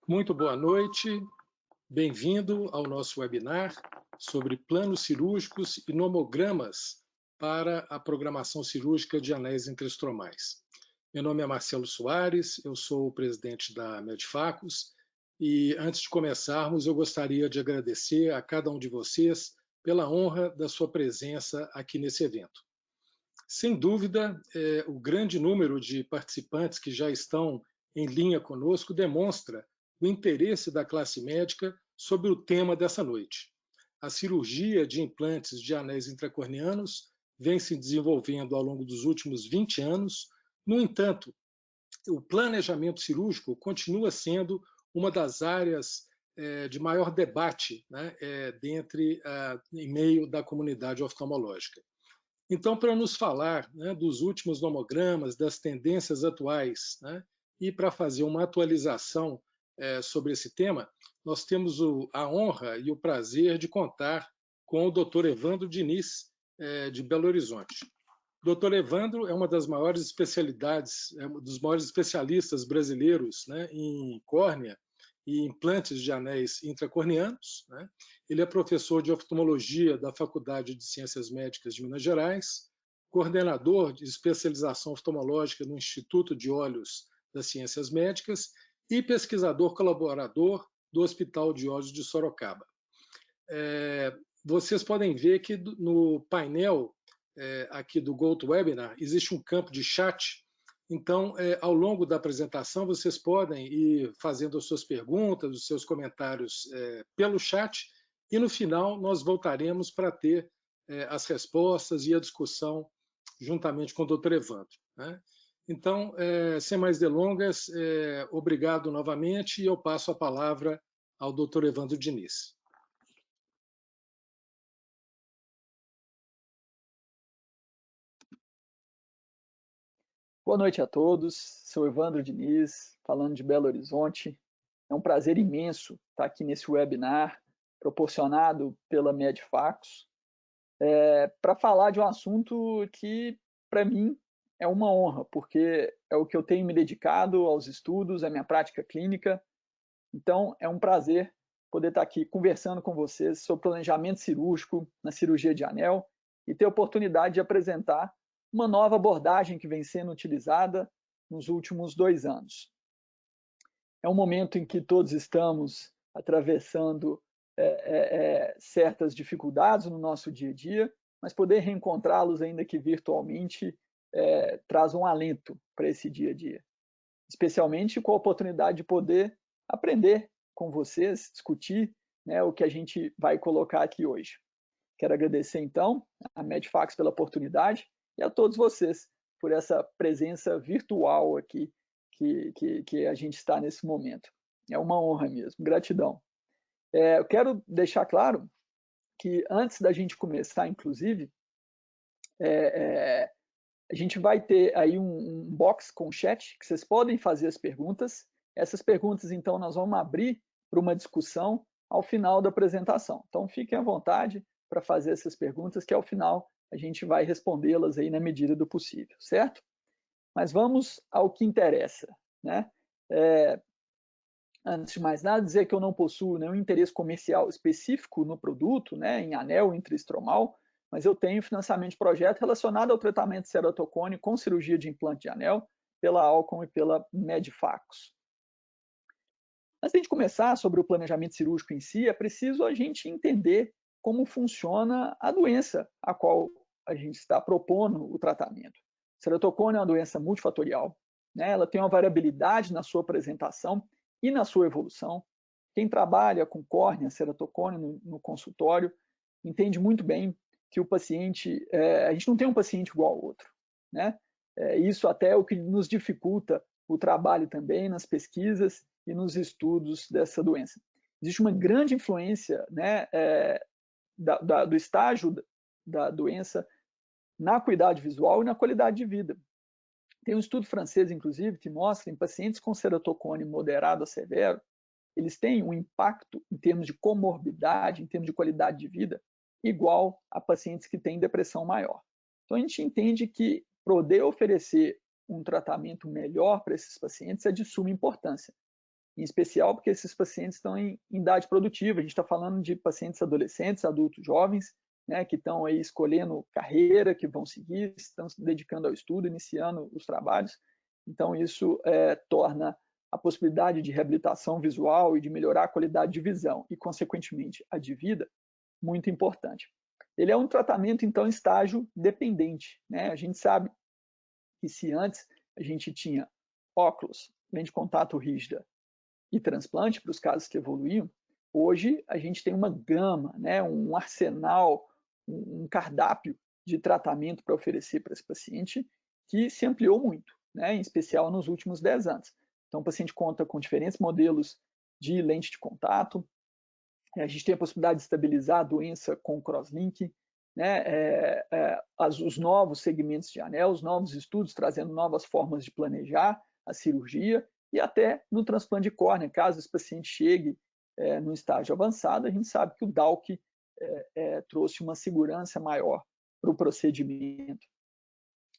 Muito boa noite, bem-vindo ao nosso webinar sobre planos cirúrgicos e nomogramas para a programação cirúrgica de anéis intraestromais. Meu nome é Marcelo Soares, eu sou o presidente da Medfacus e antes de começarmos eu gostaria de agradecer a cada um de vocês pela honra da sua presença aqui nesse evento. Sem dúvida, o grande número de participantes que já estão em linha conosco demonstra o interesse da classe médica sobre o tema dessa noite. A cirurgia de implantes de anéis intracorneanos vem se desenvolvendo ao longo dos últimos 20 anos. No entanto, o planejamento cirúrgico continua sendo uma das áreas de maior debate, né, em meio da comunidade oftalmológica. Então, para nos falar, né, dos últimos nomogramas, das tendências atuais, né, e para fazer uma atualização sobre esse tema, nós temos a honra e o prazer de contar com o Dr. Evandro Diniz, de Belo Horizonte. O Dr. Evandro é uma das maiores especialidades, um dos maiores especialistas brasileiros, né, em córnea e implantes de anéis intracorneanos, né? Ele é professor de oftalmologia da Faculdade de Ciências Médicas de Minas Gerais, coordenador de especialização oftalmológica no Instituto de Olhos das Ciências Médicas e pesquisador colaborador do Hospital de Olhos de Sorocaba. Vocês podem ver que no painel aqui do GoToWebinar existe um campo de chat. Então, ao longo da apresentação, vocês podem ir fazendo as suas perguntas, os seus comentários pelo chat, e no final nós voltaremos para ter as respostas e a discussão juntamente com o Dr. Evandro, né? Então, sem mais delongas, obrigado novamente e eu passo a palavra ao Dr. Evandro Diniz. Boa noite a todos, sou Evandro Diniz, falando de Belo Horizonte. É um prazer imenso estar aqui nesse webinar proporcionado pela Medfacus para falar de um assunto que, para mim, é uma honra, porque é o que eu tenho me dedicado aos estudos, à minha prática clínica. Então, é um prazer poder estar aqui conversando com vocês sobre planejamento cirúrgico na cirurgia de anel e ter a oportunidade de apresentar uma nova abordagem que vem sendo utilizada nos últimos 2 anos. É um momento em que todos estamos atravessando certas dificuldades no nosso dia a dia, mas poder reencontrá-los, ainda que virtualmente, traz um alento para esse dia a dia. Especialmente com a oportunidade de poder aprender com vocês, discutir, né, o que a gente vai colocar aqui hoje. Quero agradecer, então, a Medfacus pela oportunidade e a todos vocês por essa presença virtual aqui que a gente está nesse momento. É uma honra mesmo, gratidão. Eu quero deixar claro que antes da gente começar, inclusive, a gente vai ter aí um box com chat que vocês podem fazer as perguntas. Essas perguntas, então, nós vamos abrir para uma discussão ao final da apresentação. Então, fiquem à vontade para fazer essas perguntas, que ao final a gente vai respondê-las aí na medida do possível, certo? Mas vamos ao que interessa, né? Antes de mais nada, dizer que eu não possuo nenhum interesse comercial específico no produto, né, em anel intraestromal, mas eu tenho financiamento de projeto relacionado ao tratamento de ceratocone com cirurgia de implante de anel pela Alcon e pela Medfacus. Antes de a gente começar sobre o planejamento cirúrgico em si, é preciso a gente entender como funciona a doença a qual a gente está propondo o tratamento. Ceratocone é uma doença multifatorial, né? Ela tem uma variabilidade na sua apresentação e na sua evolução. Quem trabalha com córnea, ceratocone no consultório, entende muito bem que o paciente, a gente não tem um paciente igual ao outro, né? Isso até é o que nos dificulta o trabalho também nas pesquisas e nos estudos dessa doença. Existe uma grande influência, né, do estágio da doença na acuidade visual e na qualidade de vida. Tem um estudo francês, inclusive, que mostra em pacientes com ceratocone moderado a severo, eles têm um impacto em termos de comorbidade, em termos de qualidade de vida, igual a pacientes que têm depressão maior. Então, a gente entende que poder oferecer um tratamento melhor para esses pacientes é de suma importância. em especial porque esses pacientes estão em idade produtiva. A gente está falando de pacientes adolescentes, adultos, jovens, né, que estão aí escolhendo carreira, que vão seguir, estão se dedicando ao estudo, iniciando os trabalhos. Então, isso torna a possibilidade de reabilitação visual e de melhorar a qualidade de visão e, consequentemente, a de vida, muito importante. Ele é um tratamento, então, em estágio dependente, né? A gente sabe que se antes a gente tinha óculos, lente de contato rígida e transplante para os casos que evoluíam, hoje a gente tem uma gama, né, um arsenal, um cardápio de tratamento para oferecer para esse paciente que se ampliou muito, né, em especial nos últimos 10 anos. Então, o paciente conta com diferentes modelos de lente de contato, a gente tem a possibilidade de estabilizar a doença com crosslink, né, os novos segmentos de anel, os novos estudos trazendo novas formas de planejar a cirurgia e até no transplante de córnea, caso esse paciente chegue no estágio avançado, a gente sabe que o DALK trouxe uma segurança maior para o procedimento.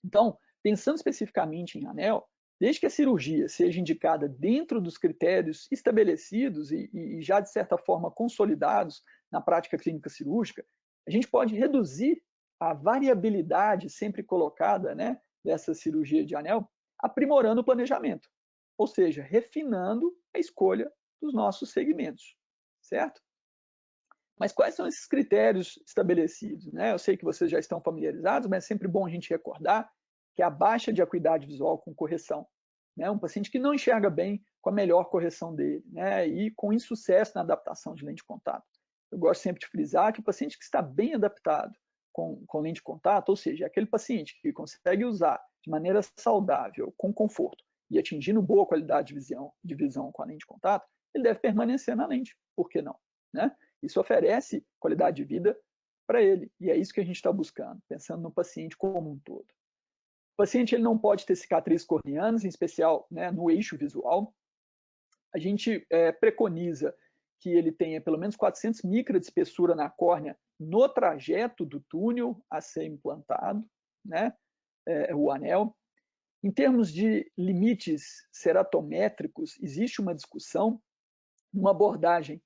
Então, pensando especificamente em anel, desde que a cirurgia seja indicada dentro dos critérios estabelecidos e já, de certa forma, consolidados na prática clínica cirúrgica, a gente pode reduzir a variabilidade sempre colocada, né, dessa cirurgia de anel, aprimorando o planejamento, ou seja, refinando a escolha dos nossos segmentos, certo? Mas quais são esses critérios estabelecidos, né? Eu sei que vocês já estão familiarizados, mas é sempre bom a gente recordar que a baixa de acuidade visual com correção, né? Um paciente que não enxerga bem com a melhor correção dele, né? E com insucesso na adaptação de lente de contato. Eu gosto sempre de frisar que o paciente que está bem adaptado com lente de contato, ou seja, aquele paciente que consegue usar de maneira saudável, com conforto e atingindo boa qualidade de visão com a lente de contato, ele deve permanecer na lente, por que não, né? Isso oferece qualidade de vida para ele, e é isso que a gente está buscando, pensando no paciente como um todo. O paciente ele não pode ter cicatrizes corneanas, em especial, né, no eixo visual. A gente preconiza que ele tenha pelo menos 400 micras de espessura na córnea no trajeto do túnel a ser implantado, né, o anel. Em termos de limites ceratométricos, existe uma discussão, uma abordagem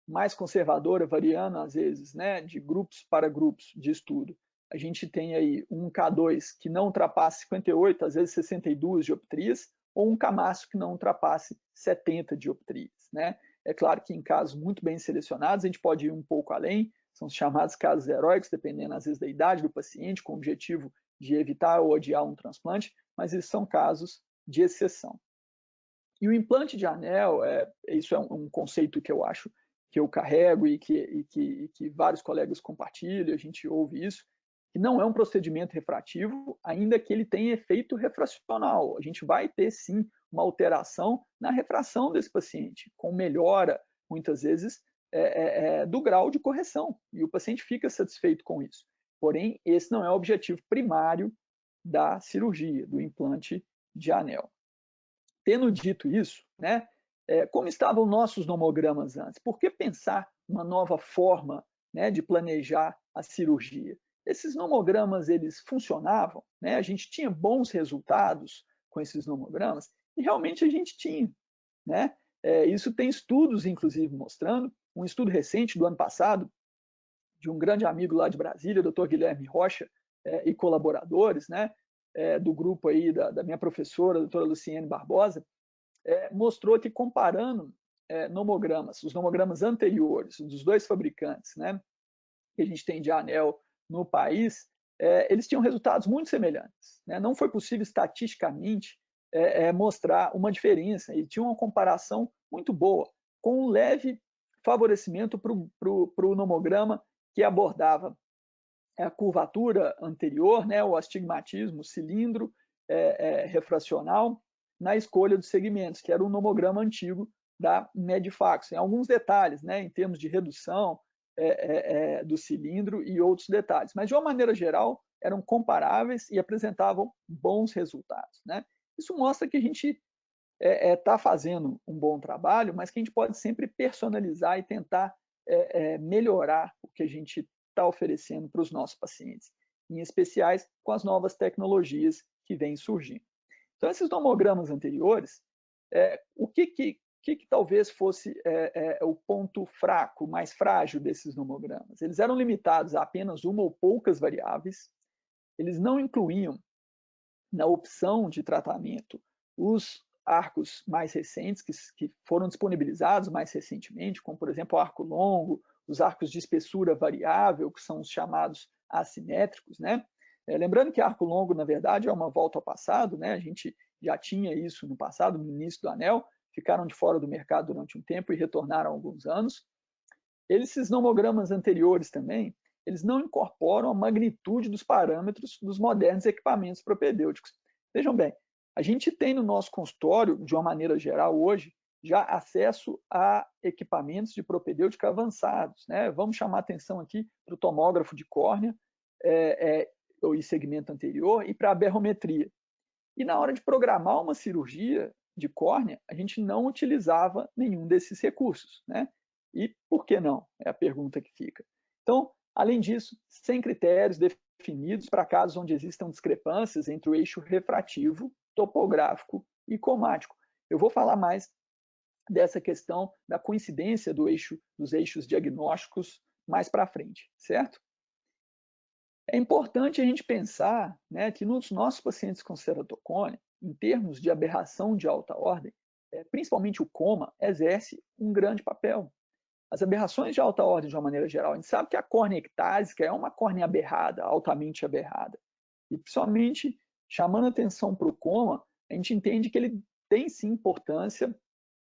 mais conservadora, variando às vezes, né, de grupos para grupos de estudo. A gente tem aí um K2 que não ultrapasse 58, às vezes 62 dioptrias, ou um K-máximo que não ultrapasse 70 dioptrias, né? É claro que em casos muito bem selecionados, a gente pode ir um pouco além, são os chamados casos heróicos, dependendo às vezes da idade do paciente, com o objetivo de evitar ou adiar um transplante, mas esses são casos de exceção. E o implante de anel, isso é um conceito que eu acho que eu carrego e que vários colegas compartilham, a gente ouve isso, que não é um procedimento refrativo, ainda que ele tenha efeito refracional. A gente vai ter, sim, uma alteração na refração desse paciente, com melhora, muitas vezes, do grau de correção, e o paciente fica satisfeito com isso. Porém, esse não é o objetivo primário da cirurgia, do implante de anel. Tendo dito isso, né, como estavam nossos nomogramas antes? Por que pensar uma nova forma, né, de planejar a cirurgia? Esses nomogramas, eles funcionavam, né? A gente tinha bons resultados com esses nomogramas, e realmente a gente tinha, né? Isso tem estudos, inclusive, mostrando, um estudo recente do ano passado, de um grande amigo lá de Brasília, Dr. Guilherme Rocha, e colaboradores, né, do grupo aí da minha professora, a doutora Luciene Barbosa, mostrou que comparando nomogramas, os nomogramas anteriores dos dois fabricantes, né, que a gente tem de anel no país, eles tinham resultados muito semelhantes, né? Não foi possível estatisticamente mostrar uma diferença, e tinha uma comparação muito boa, com um leve favorecimento para o nomograma que abordava a curvatura anterior, né, o astigmatismo, o cilindro refracional, na escolha dos segmentos, que era um nomograma antigo da Medifax. Em alguns detalhes, né, em termos de redução do cilindro e outros detalhes. Mas, de uma maneira geral, eram comparáveis e apresentavam bons resultados, né? Isso mostra que a gente está fazendo um bom trabalho, mas que a gente pode sempre personalizar e tentar melhorar o que a gente está oferecendo para os nossos pacientes, em especiais com as novas tecnologias que vêm surgindo. Então, esses nomogramas anteriores, o que que talvez fosse o ponto fraco, mais frágil desses nomogramas? Eles eram limitados a apenas uma ou poucas variáveis, eles não incluíam na opção de tratamento os arcos mais recentes, que foram disponibilizados mais recentemente, como, por exemplo, o arco longo, os arcos de espessura variável, que são os chamados assimétricos, né? Lembrando que arco longo, na verdade, é uma volta ao passado, né? A gente já tinha isso no passado, no início do anel, ficaram de fora do mercado durante um tempo e retornaram há alguns anos. Esses nomogramas anteriores também, eles não incorporam a magnitude dos parâmetros dos modernos equipamentos propedêuticos. Vejam bem, a gente tem no nosso consultório, de uma maneira geral hoje, já acesso a equipamentos de propedêutica avançados, né? Vamos chamar atenção aqui para o tomógrafo de córnea e segmento anterior e para a berrometria. E na hora de programar uma cirurgia de córnea, a gente não utilizava nenhum desses recursos, né? E por que não? É a pergunta que fica. Então, além disso, sem critérios definidos para casos onde existam discrepâncias entre o eixo refrativo, topográfico e cromático. Eu vou falar mais dessa questão da coincidência dos eixos diagnósticos mais para frente, certo? É importante a gente pensar, né, que nos nossos pacientes com ceratocone, em termos de aberração de alta ordem, principalmente o coma, exerce um grande papel. As aberrações de alta ordem, de uma maneira geral, a gente sabe que a córnea ectásica é uma córnea aberrada, altamente aberrada. E, principalmente, chamando atenção para o coma, a gente entende que ele tem, sim, importância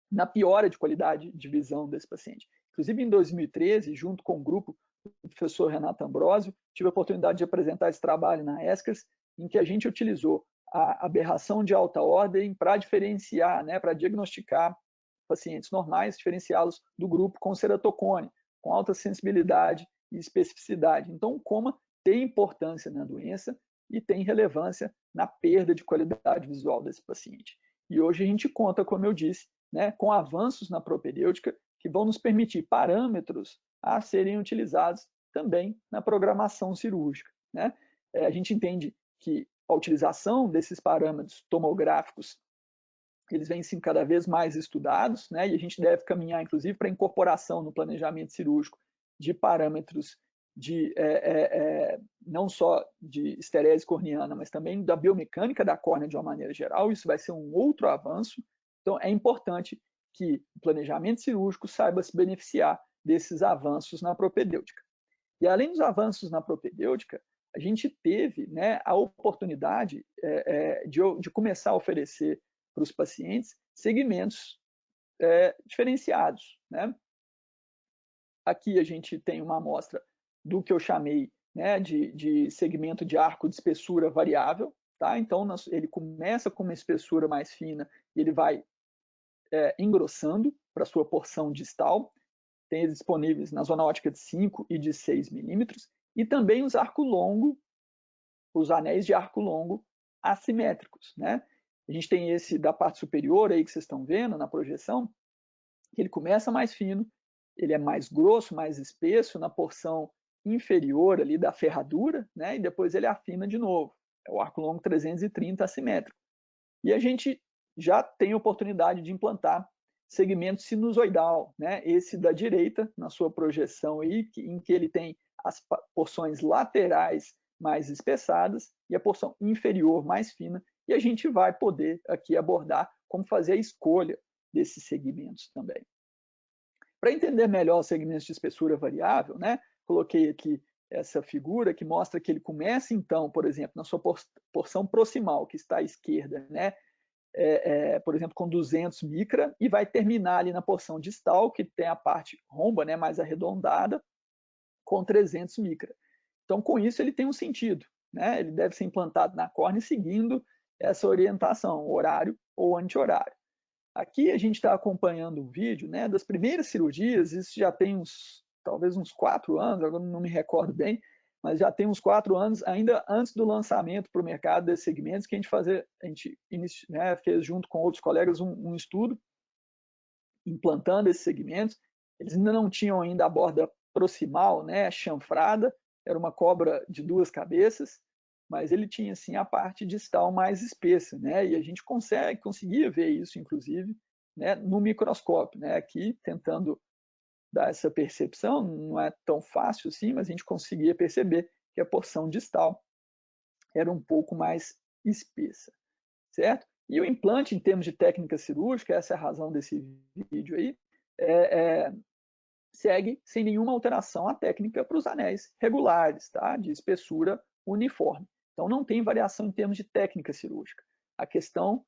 na piora de qualidade de visão desse paciente. Inclusive, em 2013, junto com o grupo do professor Renato Ambrosio, tive a oportunidade de apresentar esse trabalho na ESCAS, em que a gente utilizou a aberração de alta ordem para diferenciar, né, para diagnosticar pacientes normais, diferenciá-los do grupo com ceratocone, com alta sensibilidade e especificidade. Então, o coma tem importância na doença e tem relevância na perda de qualidade visual desse paciente. E hoje a gente conta, como eu disse, né, com avanços na propedêutica que vão nos permitir parâmetros a serem utilizados também na programação cirúrgica, né? A gente entende que a utilização desses parâmetros tomográficos eles vêm sim cada vez mais estudados, né? E a gente deve caminhar, inclusive, para a incorporação no planejamento cirúrgico de parâmetros não só de esterese corneana, mas também da biomecânica da córnea de uma maneira geral. Isso vai ser um outro avanço. Então, é importante que o planejamento cirúrgico saiba se beneficiar desses avanços na propedêutica. E além dos avanços na propedêutica, a gente teve, né, a oportunidade de começar a oferecer para os pacientes segmentos diferenciados, né? Aqui a gente tem uma amostra do que eu chamei, né, de segmento de arco de espessura variável, tá? Então ele começa com uma espessura mais fina e ele vai engrossando para sua porção distal. Tem eles disponíveis na zona ótica de 5 e de 6 milímetros, e também os arco longo, os anéis de arco longo assimétricos, né? A gente tem esse da parte superior aí que vocês estão vendo na projeção, que ele começa mais fino, ele é mais grosso, mais espesso na porção inferior ali da ferradura, né? E depois ele afina de novo. É o arco longo 330 assimétrico. E a gente já tem oportunidade de implantar segmento sinusoidal, né? Esse da direita, na sua projeção aí, em que ele tem as porções laterais mais espessadas e a porção inferior mais fina, e a gente vai poder aqui abordar como fazer a escolha desses segmentos também. Para entender melhor os segmentos de espessura variável, né, coloquei aqui essa figura que mostra que ele começa, então, por exemplo, na sua porção proximal, que está à esquerda, né, por exemplo, com 200 micra, e vai terminar ali na porção distal, que tem a parte romba, né, mais arredondada, com 300 micra. Então, com isso, ele tem um sentido, né? Ele deve ser implantado na córnea seguindo essa orientação, horário ou anti-horário. Aqui a gente está acompanhando um vídeo, né, das primeiras cirurgias, isso já tem talvez uns 4 anos, agora não me recordo bem, mas já tem uns 4 anos, ainda antes do lançamento para o mercado desses segmentos, que a gente fez junto com outros colegas um estudo implantando esses segmentos. Eles ainda não tinham ainda a borda proximal, né, chanfrada, era uma cobra de 2 cabeças, mas ele tinha assim a parte distal mais espessa, né? E a gente conseguia ver isso, inclusive, né, no microscópio, né? Aqui tentando dar essa percepção, não é tão fácil assim, mas a gente conseguia perceber que a porção distal era um pouco mais espessa, certo? E o implante, em termos de técnica cirúrgica, essa é a razão desse vídeo aí, segue sem nenhuma alteração a técnica para os anéis regulares, tá? De espessura uniforme. Então, não tem variação em termos de técnica cirúrgica. A questão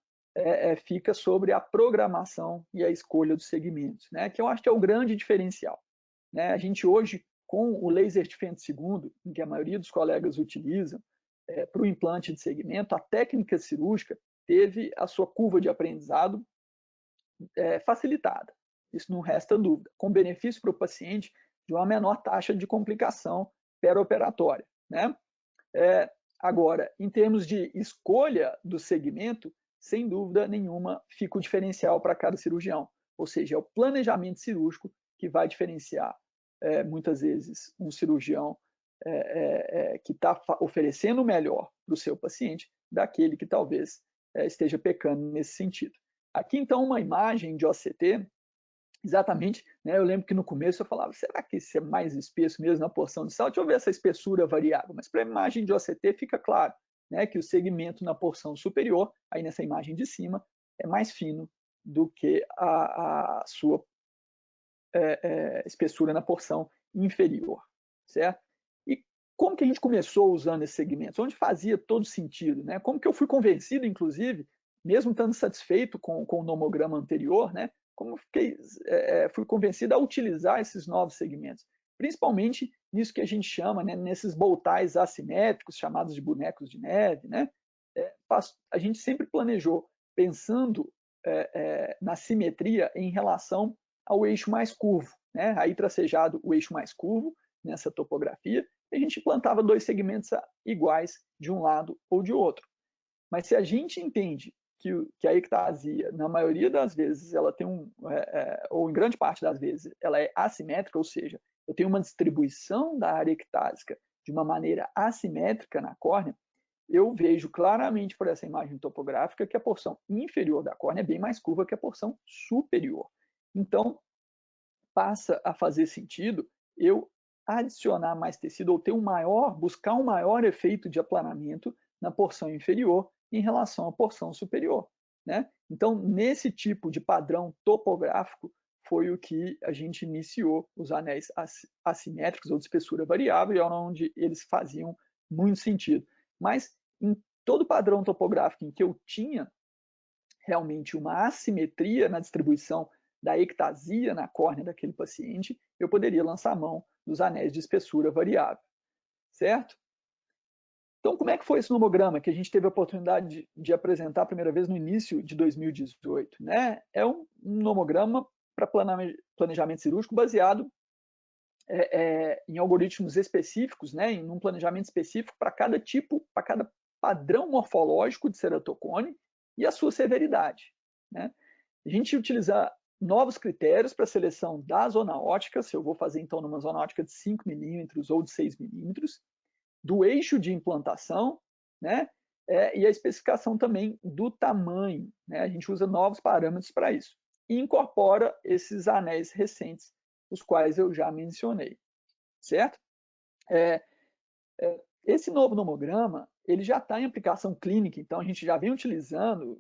fica sobre a programação e a escolha dos segmentos, né? Que eu acho que é o grande diferencial, né? A gente hoje, com o laser de Fendt II, em que a maioria dos colegas utilizam, para o implante de segmento, a técnica cirúrgica teve a sua curva de aprendizado facilitada. Isso não resta dúvida, com benefício para o paciente de uma menor taxa de complicação perioperatória, né? Agora, em termos de escolha do segmento, sem dúvida nenhuma, fica o diferencial para cada cirurgião. Ou seja, é o planejamento cirúrgico que vai diferenciar, muitas vezes, um cirurgião que está oferecendo o melhor para o seu paciente daquele que talvez esteja pecando nesse sentido. Aqui, então, uma imagem de OCT, exatamente, né? Eu lembro que no começo eu falava, será que isso é mais espesso mesmo na porção de sal? Deixa eu ver essa espessura variável. Mas para a imagem de OCT fica claro, né, que o segmento na porção superior, aí nessa imagem de cima, é mais fino do que a sua espessura na porção inferior, certo? E como que a gente começou usando esses segmentos? Onde fazia todo sentido, né? Como que eu fui convencido, inclusive, mesmo estando satisfeito com o nomograma anterior, né? Como fui convencido a utilizar esses novos segmentos, principalmente nisso que a gente chama, né, nesses boltais assimétricos, chamados de bonecos de neve, né? A gente sempre planejou pensando na simetria em relação ao eixo mais curvo, né? Aí tracejado o eixo mais curvo nessa topografia, e a gente plantava dois segmentos iguais de um lado ou de outro. Mas se a gente entende que a ectasia, na maioria das vezes, ela tem ou em grande parte das vezes, ela é assimétrica, ou seja, eu tenho uma distribuição da área ectásica de uma maneira assimétrica na córnea, eu vejo claramente por essa imagem topográfica que a porção inferior da córnea é bem mais curva que a porção superior. Então, passa a fazer sentido eu adicionar mais tecido ou ter buscar um maior efeito de aplanamento na porção inferior em relação à porção superior, né? Então, nesse tipo de padrão topográfico, foi o que a gente iniciou os anéis assimétricos ou de espessura variável, e era onde eles faziam muito sentido. Mas em todo padrão topográfico em que eu tinha realmente uma assimetria na distribuição da ectasia na córnea daquele paciente, eu poderia lançar a mão dos anéis de espessura variável, certo? Então, como é que foi esse nomograma que a gente teve a oportunidade de apresentar a primeira vez no início de 2018? Né? É um nomograma para planejamento cirúrgico baseado em algoritmos específicos, né? Em um planejamento específico para cada tipo, para cada padrão morfológico de ceratocone e a sua severidade, né? A gente utiliza novos critérios para a seleção da zona óptica, se eu vou fazer então numa zona óptica de 5 milímetros ou de 6 milímetros, do eixo de implantação, né? E a especificação também do tamanho, né? A gente usa novos parâmetros para isso. E incorpora esses anéis recentes, os quais eu já mencionei, certo? Esse novo nomograma, ele já está em aplicação clínica, então a gente já vem utilizando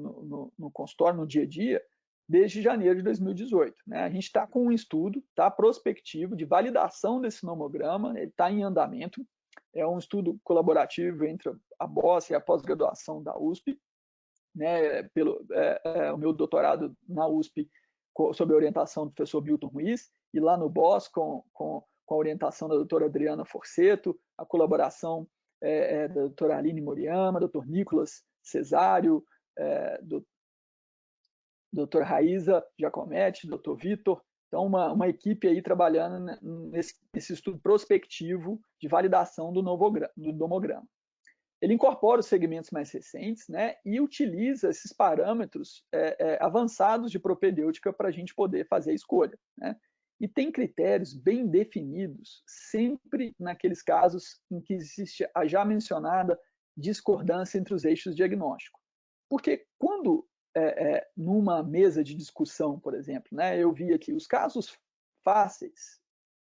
no consultório, no dia a dia, desde janeiro de 2018. Né? A gente está com um estudo prospectivo de validação desse nomograma, ele está em andamento, é um estudo colaborativo entre a BOSS e a pós-graduação da USP, né, o meu doutorado na USP sob a orientação do professor Milton Ruiz, e lá no BOSS com a orientação da doutora Adriana Forceto, a colaboração da doutora Aline Moriyama, doutor Nicolas Cesário, doutor Raíza Giacometti, doutor Vitor. Então, uma equipe aí trabalhando nesse estudo prospectivo de validação do nomograma. Ele incorpora os segmentos mais recentes, né, e utiliza esses parâmetros avançados de propedêutica para a gente poder fazer a escolha, né? E tem critérios bem definidos, sempre naqueles casos em que existe a já mencionada discordância entre os eixos diagnósticos. Porque quando numa mesa de discussão, por exemplo, né, eu vi aqui os casos fáceis,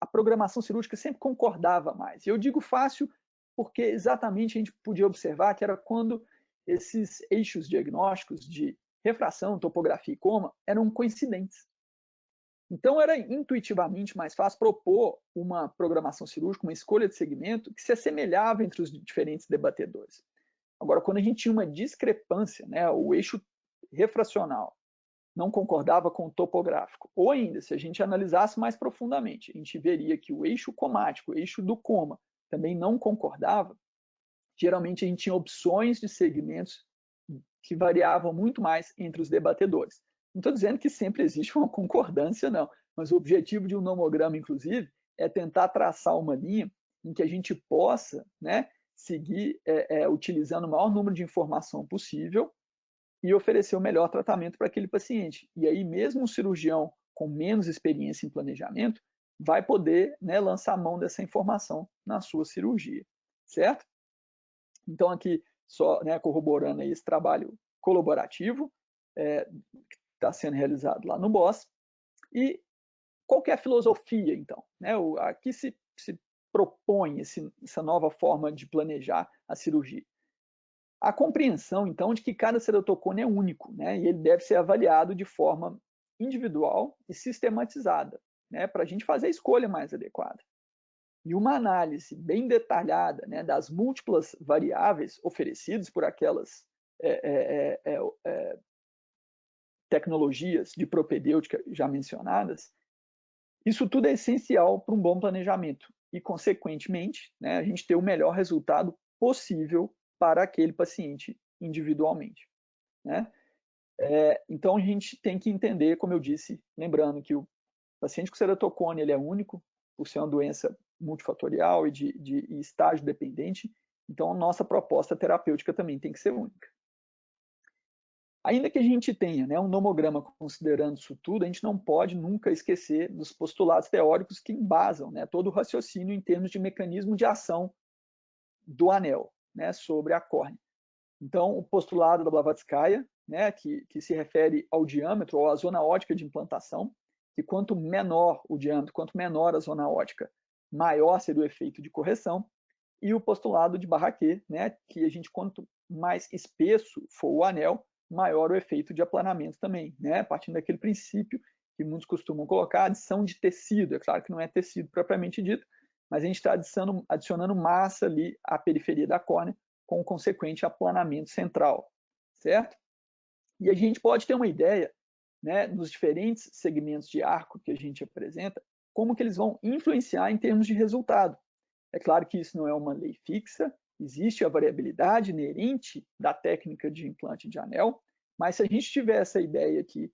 a programação cirúrgica sempre concordava mais. E eu digo fácil porque exatamente a gente podia observar que era quando esses eixos diagnósticos de refração, topografia e coma eram coincidentes. Então, era intuitivamente mais fácil propor uma programação cirúrgica, uma escolha de segmento que se assemelhava entre os diferentes debatedores. Agora, quando a gente tinha uma discrepância, né, o eixo refracional não concordava com o topográfico, ou ainda, se a gente analisasse mais profundamente, a gente veria que o eixo comático, o eixo do coma, também não concordava, geralmente a gente tinha opções de segmentos que variavam muito mais entre os debatedores. Não estou dizendo que sempre existe uma concordância, não, mas o objetivo de um nomograma, inclusive, é tentar traçar uma linha em que a gente possa, né, seguir utilizando o maior número de informação possível e oferecer o melhor tratamento para aquele paciente. E aí, mesmo um cirurgião com menos experiência em planejamento vai poder, né, lançar mão dessa informação na sua cirurgia, certo? Então, aqui, só, né, corroborando aí esse trabalho colaborativo que está sendo realizado lá no BOSS. E qual que é a filosofia, então? Né? Aqui se propõe essa nova forma de planejar a cirurgia. A compreensão, então, de que cada ceratocone é único, né? E ele deve ser avaliado de forma individual e sistematizada, né? Para a gente fazer a escolha mais adequada. E uma análise bem detalhada, né, das múltiplas variáveis oferecidas por aquelas tecnologias de propedêutica já mencionadas, isso tudo é essencial para um bom planejamento e, consequentemente, né, a gente ter o melhor resultado possível para aquele paciente individualmente, né? Então, a gente tem que entender, como eu disse, lembrando que o paciente com ceratocone ele é único, por ser uma doença multifatorial e de estágio dependente, então a nossa proposta terapêutica também tem que ser única. Ainda que a gente tenha, né, um nomograma considerando isso tudo, a gente não pode nunca esquecer dos postulados teóricos que embasam, né, todo o raciocínio em termos de mecanismo de ação do anel, né, sobre a córnea. Então, o postulado da Blavatskaya, né, que se refere ao diâmetro ou à zona ótica de implantação, que quanto menor o diâmetro, quanto menor a zona ótica, maior seria o efeito de correção, e o postulado de Barraquer, né, que a gente, quanto mais espesso for o anel, maior o efeito de aplanamento também, né, partindo daquele princípio que muitos costumam colocar, adição de tecido. É claro que não é tecido propriamente dito, mas a gente está adicionando massa ali à periferia da córnea, com o consequente aplanamento central, certo? E a gente pode ter uma ideia, né, nos diferentes segmentos de arco que a gente apresenta, como que eles vão influenciar em termos de resultado. É claro que isso não é uma lei fixa, existe a variabilidade inerente da técnica de implante de anel, mas se a gente tiver essa ideia aqui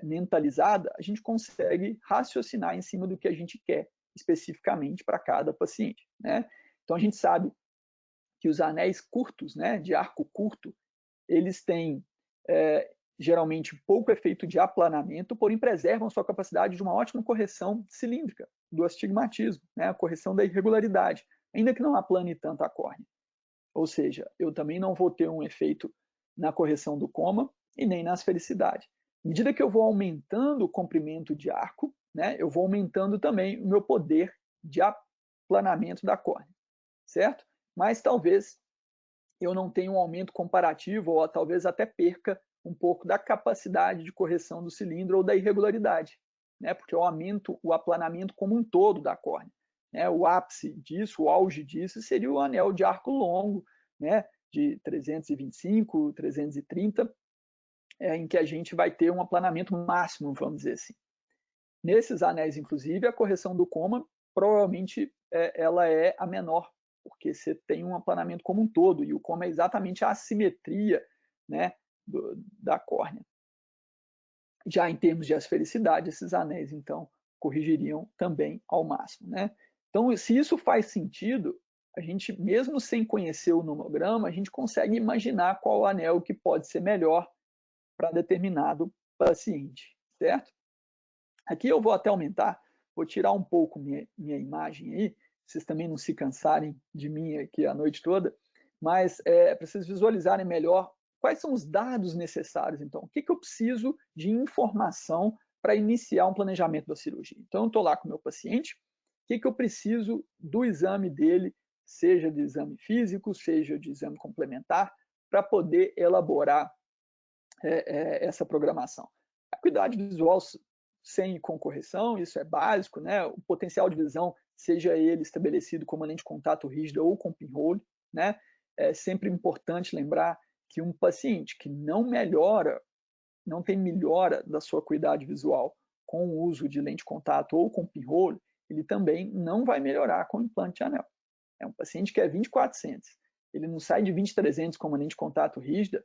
mentalizada, a gente consegue raciocinar em cima do que a gente quer especificamente para cada paciente, né? Então a gente sabe que os anéis curtos, né, de arco curto, eles têm geralmente pouco efeito de aplanamento, porém preservam sua capacidade de uma ótima correção cilíndrica do astigmatismo, né, a correção da irregularidade, ainda que não aplane tanto a córnea. Ou seja, eu também não vou ter um efeito na correção do coma e nem na asfericidade. À medida que eu vou aumentando o comprimento de arco, né, eu vou aumentando também o meu poder de aplanamento da córnea, certo? Mas talvez eu não tenha um aumento comparativo ou talvez até perca um pouco da capacidade de correção do cilindro ou da irregularidade, né? Porque eu aumento o aplanamento como um todo da córnea, né? O ápice disso, o auge disso seria o anel de arco longo, né? De 325, 330, em que a gente vai ter um aplanamento máximo, vamos dizer assim. Nesses anéis, inclusive, a correção do coma provavelmente ela é a menor, porque você tem um aplanamento como um todo, e o coma é exatamente a assimetria, né, da córnea. Já em termos de asfericidade, esses anéis, então, corrigiriam também ao máximo, né? Então, se isso faz sentido, a gente, mesmo sem conhecer o nomograma, a gente consegue imaginar qual anel que pode ser melhor para determinado paciente, certo? Aqui eu vou até aumentar, vou tirar um pouco minha imagem aí, vocês também não se cansarem de mim aqui a noite toda, mas para vocês visualizarem melhor quais são os dados necessários, então? O que eu preciso de informação para iniciar um planejamento da cirurgia? Então, eu estou lá com o meu paciente, o que eu preciso do exame dele, seja de exame físico, seja de exame complementar, para poder elaborar essa programação. Acuidade visual sem concorreção, isso é básico, né? O potencial de visão, seja ele estabelecido com uma lente de contato rígida ou com pinhole, né? É sempre importante lembrar que um paciente que não tem melhora da sua acuidade visual com o uso de lente de contato ou com pinhole, ele também não vai melhorar com implante de anel. É um paciente que é 20/400, ele não sai de 20/300 com uma lente de contato rígida.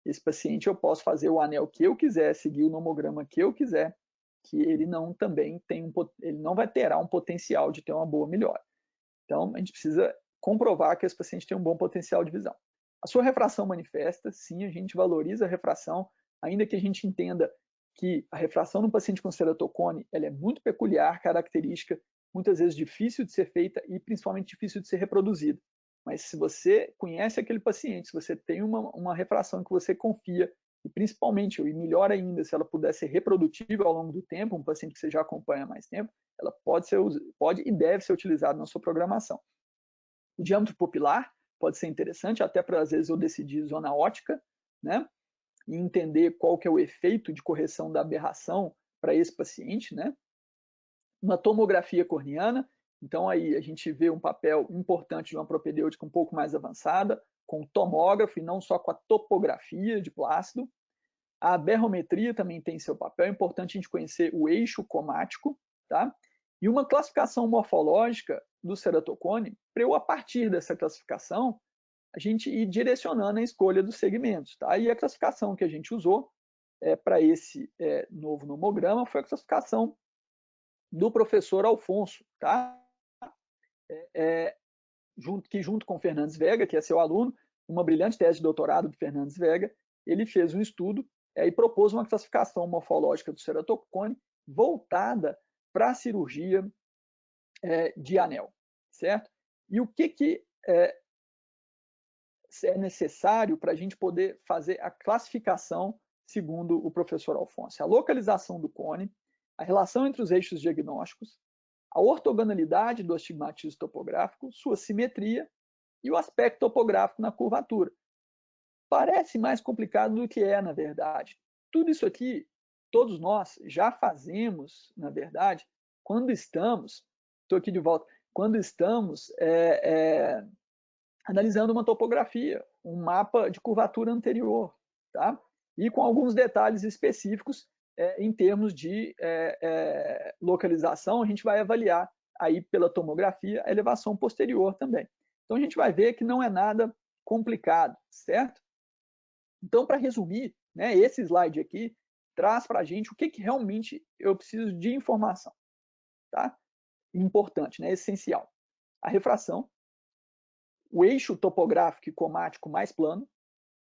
Esse paciente eu posso fazer o anel que eu quiser, seguir o nomograma que eu quiser, que ele não vai ter um potencial de ter uma boa melhora. Então, a gente precisa comprovar que esse paciente tem um bom potencial de visão. A sua refração manifesta, sim, a gente valoriza a refração, ainda que a gente entenda que a refração no paciente com ceratocone ela é muito peculiar, característica, muitas vezes difícil de ser feita e principalmente difícil de ser reproduzida. Mas se você conhece aquele paciente, se você tem uma refração que você confia, e principalmente, e melhor ainda, se ela puder ser reprodutível ao longo do tempo, um paciente que você já acompanha há mais tempo, ela pode e deve ser utilizada na sua programação. O diâmetro pupilar pode ser interessante, até para, às vezes, eu decidir zona ótica, né? E entender qual que é o efeito de correção da aberração para esse paciente, né? Uma tomografia corneana, então aí a gente vê um papel importante de uma propedêutica um pouco mais avançada, com o tomógrafo e não só com a topografia de plácido. A aberrometria também tem seu papel, é importante a gente conhecer o eixo comático, tá? E uma classificação morfológica do ceratocone, para eu, a partir dessa classificação, a gente ir direcionando a escolha dos segmentos, tá? E a classificação que a gente usou para esse novo nomograma foi a classificação do professor Alfonso, tá? Junto com Fernandes Vega, que é seu aluno, uma brilhante tese de doutorado do Fernandes Vega, ele fez um estudo e propôs uma classificação morfológica do ceratocone voltada para a cirurgia de anel, certo? E o que é necessário para a gente poder fazer a classificação segundo o professor Alfonso? A localização do cone, a relação entre os eixos diagnósticos, a ortogonalidade do astigmatismo topográfico, sua simetria e o aspecto topográfico na curvatura. Parece mais complicado do que é, na verdade. Tudo isso aqui, todos nós já fazemos, na verdade, quando estamos, estou aqui de volta, quando estamos analisando uma topografia, um mapa de curvatura anterior, tá? E com alguns detalhes específicos em termos de localização, a gente vai avaliar aí pela tomografia a elevação posterior também. Então a gente vai ver que não é nada complicado, certo? Então, para resumir, né, esse slide aqui traz para a gente o que realmente eu preciso de informação, tá? Importante, né, essencial. A refração, o eixo topográfico e cromático mais plano,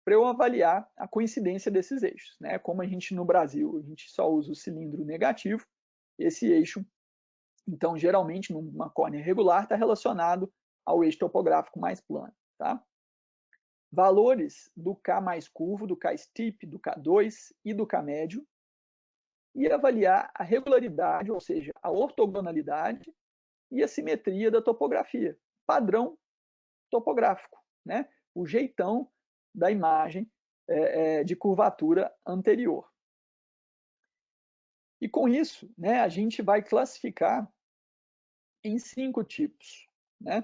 para eu avaliar a coincidência desses eixos, né? Como a gente no Brasil, a gente só usa o cilindro negativo, esse eixo, então geralmente numa córnea regular está relacionado ao eixo topográfico mais plano, tá? Valores do K mais curvo, do K steep, do K2 e do K médio, e avaliar a regularidade, ou seja, a ortogonalidade e a simetria da topografia, padrão topográfico, né? O jeitão da imagem de curvatura anterior. E com isso, né, a gente vai classificar em 5 tipos, né?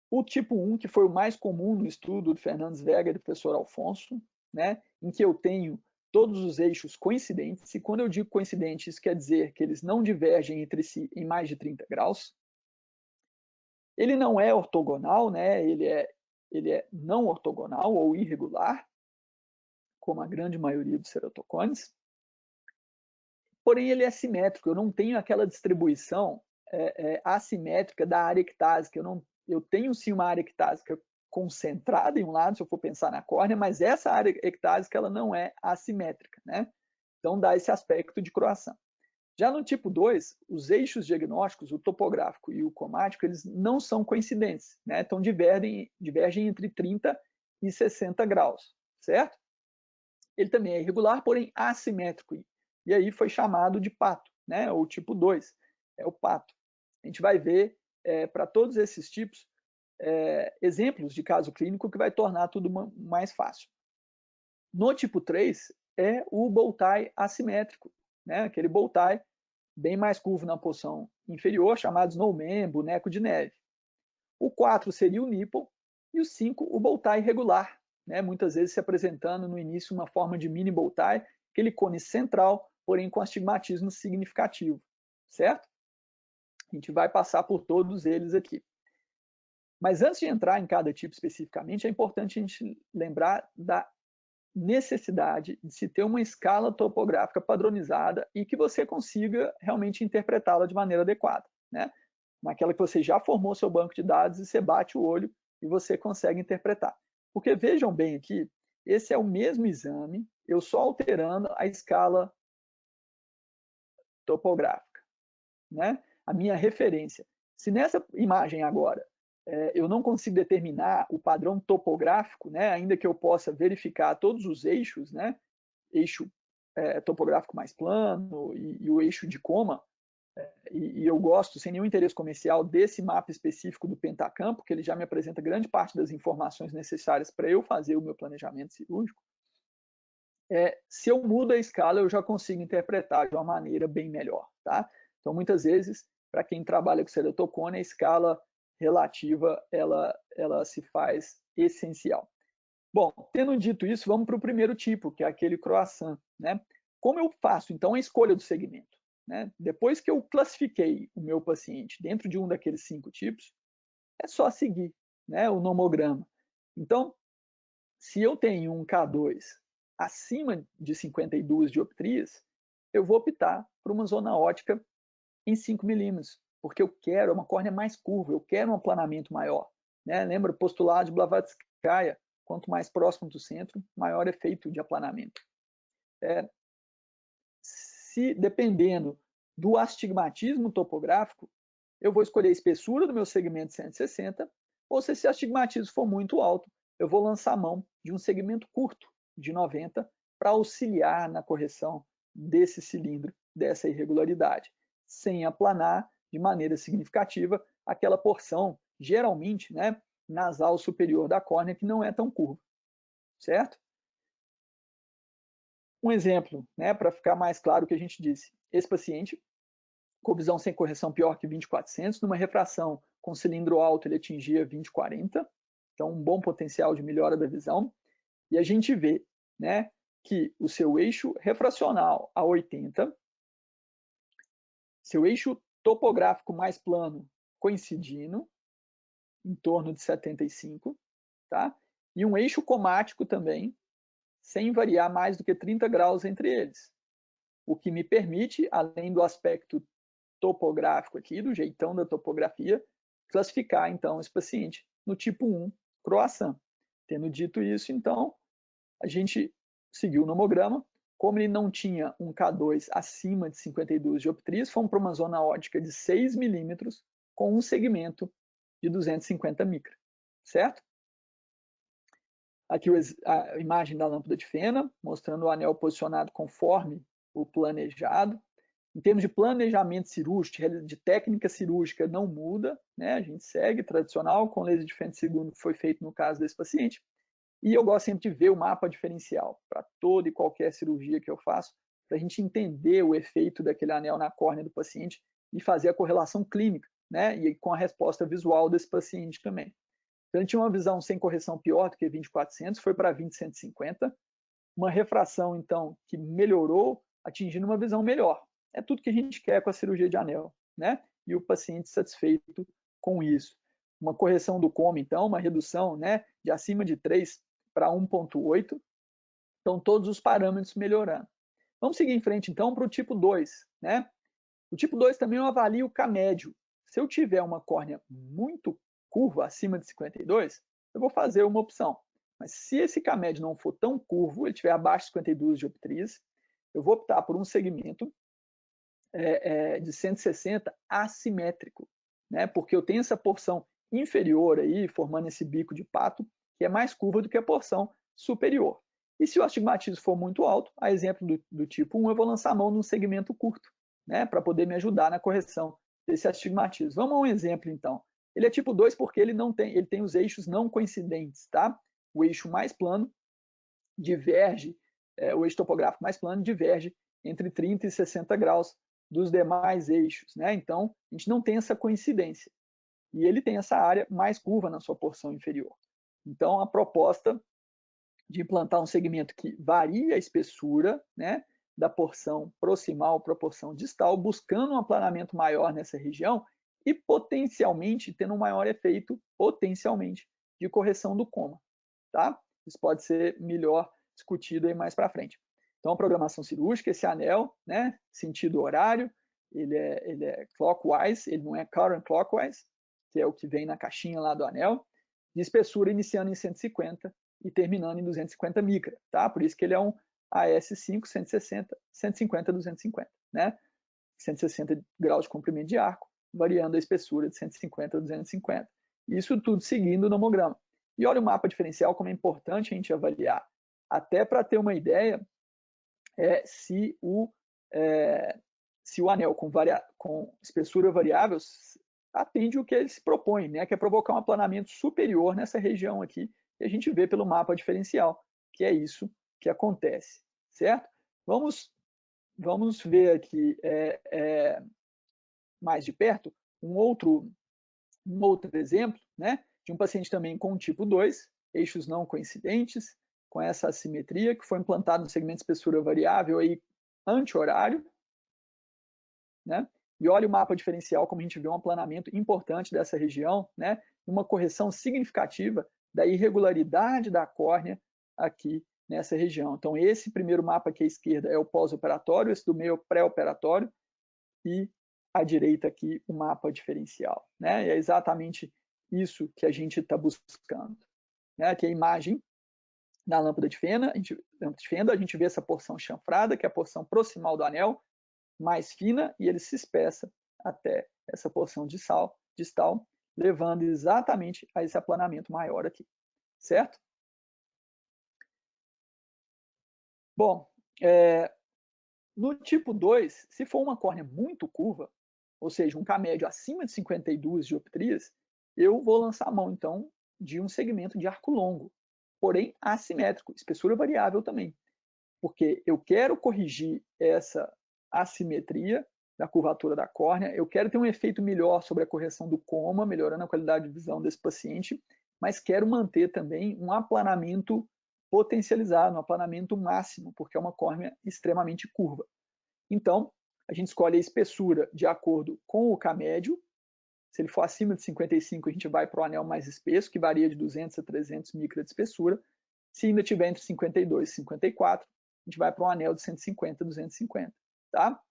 O tipo 1, que foi o mais comum no estudo do Fernandes Vega e do professor Alfonso, né, em que eu tenho todos os eixos coincidentes, e quando eu digo coincidentes, isso quer dizer que eles não divergem entre si em mais de 30 graus. Ele não é ortogonal, né, ele é não ortogonal ou irregular, como a grande maioria dos ceratocones. Porém, ele é simétrico, eu não tenho aquela distribuição assimétrica da área ectásica, eu tenho sim uma área ectásica concentrada em um lado, se eu for pensar na córnea, mas essa área ectásica ela não é assimétrica, né? Então dá esse aspecto de croação. Já no tipo 2, os eixos diagnósticos, o topográfico e o cromático, eles não são coincidentes, né? Então divergem entre 30 160 graus, certo? Ele também é irregular, porém assimétrico, e aí foi chamado de pato, né? Ou tipo 2, é o pato. A gente vai ver para todos esses tipos exemplos de caso clínico que vai tornar tudo mais fácil. No tipo 3 é o bow tie assimétrico, né? Aquele bow tie bem mais curvo na porção inferior, chamado snowman, boneco de neve. O 4 seria o nipple e o 5 o bow tie regular, né? Muitas vezes se apresentando no início uma forma de mini bow tie, aquele cone central, porém com astigmatismo significativo, certo? A gente vai passar por todos eles aqui. Mas antes de entrar em cada tipo especificamente, é importante a gente lembrar da necessidade de se ter uma escala topográfica padronizada e que você consiga realmente interpretá-la de maneira adequada, né? Naquela que você já formou seu banco de dados e você bate o olho e você consegue interpretar. Porque vejam bem aqui, esse é o mesmo exame, eu só alterando a escala topográfica, né? A minha referência. Se nessa imagem agora eu não consigo determinar o padrão topográfico, né, ainda que eu possa verificar todos os eixos, né, eixo topográfico mais plano e o eixo de coma, e eu gosto, sem nenhum interesse comercial, desse mapa específico do Pentacam, porque ele já me apresenta grande parte das informações necessárias para eu fazer o meu planejamento cirúrgico. Se eu mudo a escala, eu já consigo interpretar de uma maneira bem melhor, tá? Então, muitas vezes, para quem trabalha com ceratocone, a escala relativa ela se faz essencial. Bom, tendo dito isso, vamos para o primeiro tipo, que é aquele croissant, né? Como eu faço, então, a escolha do segmento? Né? Depois que eu classifiquei o meu paciente dentro de um daqueles 5 tipos, é só seguir, né, o nomograma. Então, se eu tenho um K2 acima de 52 dioptrias, eu vou optar por uma zona ótica em 5 milímetros, porque eu quero uma córnea mais curva, eu quero um aplanamento maior. Né? Lembra o postulado de Blavatskaya, quanto mais próximo do centro, maior efeito de aplanamento. Se dependendo do astigmatismo topográfico, eu vou escolher a espessura do meu segmento 160, ou se esse astigmatismo for muito alto, eu vou lançar a mão de um segmento curto, de 90, para auxiliar na correção desse cilindro, dessa irregularidade, sem aplanar de maneira significativa aquela porção, geralmente, né, nasal superior da córnea, que não é tão curva, certo? Um exemplo, né, para ficar mais claro o que a gente disse. Esse paciente, com visão sem correção pior que 20/400, numa refração com cilindro alto ele atingia 20/40, então um bom potencial de melhora da visão. E a gente vê, né, que o seu eixo refracional a 80, seu eixo topográfico mais plano coincidindo, em torno de 75, tá? E um eixo comático também, sem variar mais do que 30 graus entre eles. O que me permite, além do aspecto topográfico aqui, do jeitão da topografia, classificar então esse paciente no tipo 1 croissant. Tendo dito isso, então, a gente seguiu o nomograma. Como ele não tinha um K2 acima de 52 dioptrias, fomos para uma zona ótica de 6 milímetros com um segmento de 250 micra, certo? Aqui a imagem da lâmpada de Fena, mostrando o anel posicionado conforme o planejado. Em termos de planejamento cirúrgico, de técnica cirúrgica, não muda, né? A gente segue tradicional com laser de Fendt segundo, que foi feito no caso desse paciente. E eu gosto sempre de ver o mapa diferencial para toda e qualquer cirurgia que eu faço, para a gente entender o efeito daquele anel na córnea do paciente e fazer a correlação clínica, né? E com a resposta visual desse paciente também. Então, ele tinha uma visão sem correção pior do que 20/400, foi para 20/150, uma refração, então, que melhorou, atingindo uma visão melhor. É tudo que a gente quer com a cirurgia de anel, né? E o paciente satisfeito com isso. Uma correção do coma, então, uma redução, né, de acima de 3 para 1,8. Então, todos os parâmetros melhorando. Vamos seguir em frente, então, para o tipo 2, né? O tipo 2 também eu avalio o K médio. Se eu tiver uma córnea muito curva, acima de 52, eu vou fazer uma opção. Mas se esse K médio não for tão curvo, ele estiver abaixo de 52 dioptrias, eu vou optar por um segmento de 160 assimétrico, né? Porque eu tenho essa porção inferior aí, formando esse bico de pato, que é mais curva do que a porção superior. E se o astigmatismo for muito alto, a exemplo do tipo 1, eu vou lançar a mão num segmento curto, né, para poder me ajudar na correção desse astigmatismo. Vamos a um exemplo, então. Ele é tipo 2 porque ele tem os eixos não coincidentes, tá? O eixo mais plano diverge, o eixo topográfico mais plano diverge entre 30 e 60 graus dos demais eixos, né? Então, a gente não tem essa coincidência. E ele tem essa área mais curva na sua porção inferior. Então, a proposta de implantar um segmento que varia a espessura, né, da porção proximal para a porção distal, buscando um aplanamento maior nessa região e potencialmente tendo um maior efeito, potencialmente, de correção do coma. Tá? Isso pode ser melhor discutido aí mais para frente. Então, a programação cirúrgica, esse anel, né, sentido horário, ele é clockwise, ele não é counterclockwise, que é o que vem na caixinha lá do anel, de espessura iniciando em 150 e terminando em 250 micra, tá? Por isso que ele é um AS5 160, 150, 250, né? 160 graus de comprimento de arco, variando a espessura de 150 a 250. Isso tudo seguindo o nomograma. E olha o mapa diferencial, como é importante a gente avaliar. Até para ter uma ideia, se o anel com espessura variável atende o que ele se propõe, né? Que é provocar um aplanamento superior nessa região aqui, que a gente vê pelo mapa diferencial, que é isso que acontece, certo? Vamos ver aqui mais de perto um outro exemplo, né, de um paciente também com tipo 2, eixos não coincidentes, com essa assimetria, que foi implantado no segmento de espessura variável aí anti-horário, né? E olha o mapa diferencial, como a gente vê um aplanamento importante dessa região, né? Uma correção significativa da irregularidade da córnea aqui nessa região. Então, esse primeiro mapa aqui à esquerda é o pós-operatório, esse do meio é o pré-operatório, e à direita aqui o mapa diferencial, né? E é exatamente isso que a gente está buscando, né? Aqui a imagem da lâmpada de fenda, a gente vê essa porção chanfrada, que é a porção proximal do anel, mais fina, e ele se espessa até essa porção distal, levando exatamente a esse aplanamento maior aqui, certo? Bom, no tipo 2, se for uma córnea muito curva, ou seja, um K médio acima de 52 dioptrias, eu vou lançar a mão, então, de um segmento de arco longo, porém assimétrico, espessura variável também, porque eu quero corrigir essa assimetria da curvatura da córnea, eu quero ter um efeito melhor sobre a correção do coma, melhorando a qualidade de visão desse paciente, mas quero manter também um aplanamento potencializado, um aplanamento máximo, porque é uma córnea extremamente curva. Então, a gente escolhe a espessura de acordo com o K médio. Se ele for acima de 55, a gente vai para o anel mais espesso, que varia de 200 a 300 micra de espessura. Se ainda tiver entre 52 e 54, a gente vai para um anel de 150 a 250. Tá?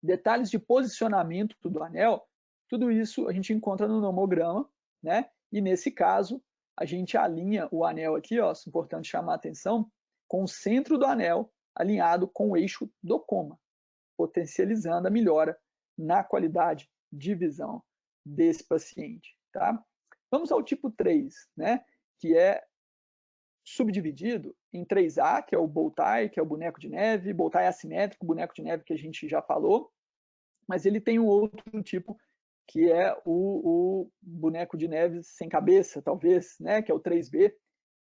Detalhes de posicionamento do anel, tudo isso a gente encontra no nomograma, né? E nesse caso, a gente alinha o anel aqui, ó, é importante chamar a atenção, com o centro do anel alinhado com o eixo do coma, potencializando a melhora na qualidade de visão desse paciente, tá? Vamos ao tipo 3, né? Que é subdividido em 3A, que é o bow tie, que é o boneco de neve, bow tie assimétrico, boneco de neve que a gente já falou, mas ele tem um outro tipo que é o boneco de neve sem cabeça, talvez, né, que é o 3B,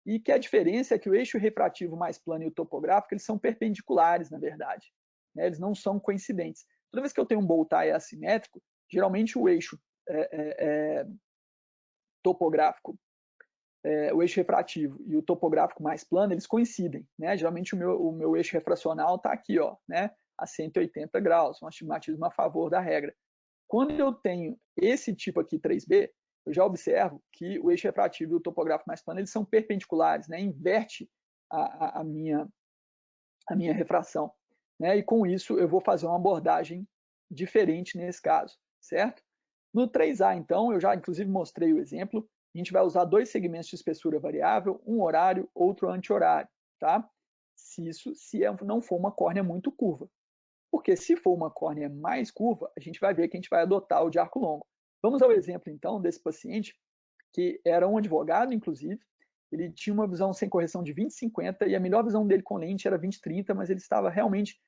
e que a diferença é que o eixo refrativo mais plano e o topográfico, eles são perpendiculares, na verdade, né, eles não são coincidentes. Toda vez que eu tenho um bow tie assimétrico, geralmente o eixo topográfico, o eixo refrativo e o topográfico mais plano, eles coincidem, né? Geralmente o meu eixo refracional está aqui, ó, né? A 180 graus, um astigmatismo a favor da regra. Quando eu tenho esse tipo aqui 3B, eu já observo que o eixo refrativo e o topográfico mais plano, eles são perpendiculares, né? Inverte a minha refração, né? E com isso eu vou fazer uma abordagem diferente nesse caso, certo? No 3A, então, eu já inclusive mostrei o exemplo, a gente vai usar 2 segmentos de espessura variável, um horário, outro anti-horário, tá? Se não for uma córnea muito curva. Porque se for uma córnea mais curva, a gente vai ver que a gente vai adotar o de arco longo. Vamos ao exemplo, então, desse paciente, que era um advogado, inclusive, ele tinha uma visão sem correção de 20/50 e a melhor visão dele com lente era 20/30, mas ele estava realmente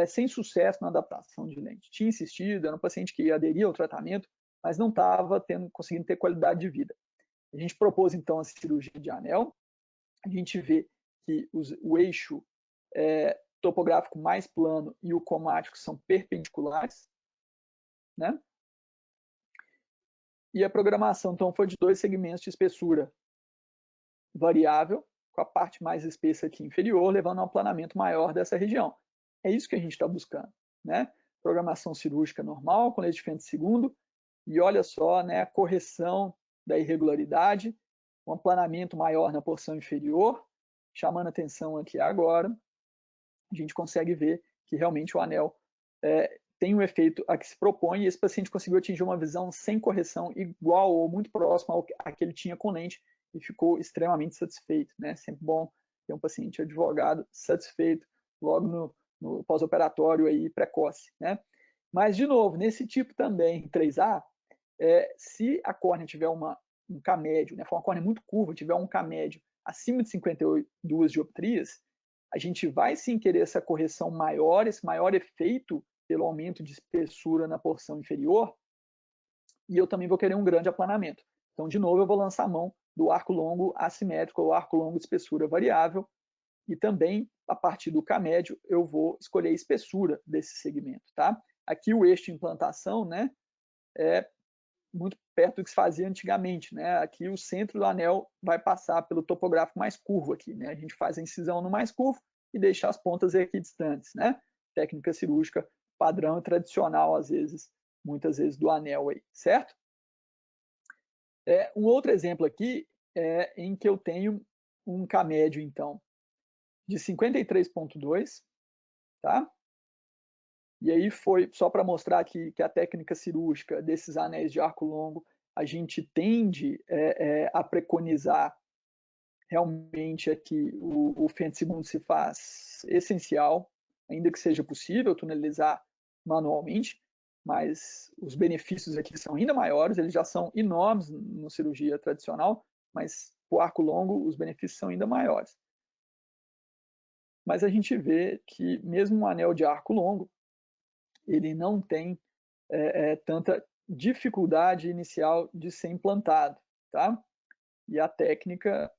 sem sucesso na adaptação de lente. Tinha insistido, era um paciente que aderia ao tratamento, mas não estava conseguindo ter qualidade de vida. A gente propôs, então, a cirurgia de anel. A gente vê que o eixo topográfico mais plano e o comático são perpendiculares, né? E a programação, então, foi de 2 segmentos de espessura variável, com a parte mais espessa aqui inferior, levando a um aplanamento maior dessa região. É isso que a gente está buscando, né? Programação cirúrgica normal, com leite de fenda segundo, e olha só, né, a correção da irregularidade, um aplanamento maior na porção inferior, chamando atenção aqui agora, a gente consegue ver que realmente o anel tem um efeito a que se propõe, e esse paciente conseguiu atingir uma visão sem correção igual ou muito próxima ao que ele tinha com lente, e ficou extremamente satisfeito, né? Sempre bom ter um paciente advogado satisfeito logo no pós-operatório aí precoce, né? Mas, de novo, nesse tipo também, 3A, se a córnea tiver um K médio, né, for uma córnea muito curva, tiver um K médio acima de 52 dioptrias, a gente vai sim querer essa correção maior, esse maior efeito pelo aumento de espessura na porção inferior, e eu também vou querer um grande aplanamento. Então, de novo, eu vou lançar a mão do arco longo assimétrico ou arco longo de espessura variável, e também, a partir do K médio, eu vou escolher a espessura desse segmento, tá? Aqui o eixo de implantação, né, é muito perto do que se fazia antigamente, né? Aqui o centro do anel vai passar pelo topográfico mais curvo aqui, né? A gente faz a incisão no mais curvo e deixa as pontas equidistantes, né? Técnica cirúrgica padrão e tradicional, às vezes, muitas vezes do anel aí, certo? Um outro exemplo aqui é em que eu tenho um K médio, então, de 53,2, tá? E aí foi só para mostrar aqui que a técnica cirúrgica desses anéis de arco longo, a gente tende a preconizar realmente aqui o fenda segundo se faz essencial, ainda que seja possível tunelizar manualmente, mas os benefícios aqui são ainda maiores, eles já são enormes na cirurgia tradicional, mas o arco longo os benefícios são ainda maiores. Mas a gente vê que mesmo um anel de arco longo, ele não tem tanta dificuldade inicial de ser implantado, tá? E a técnica,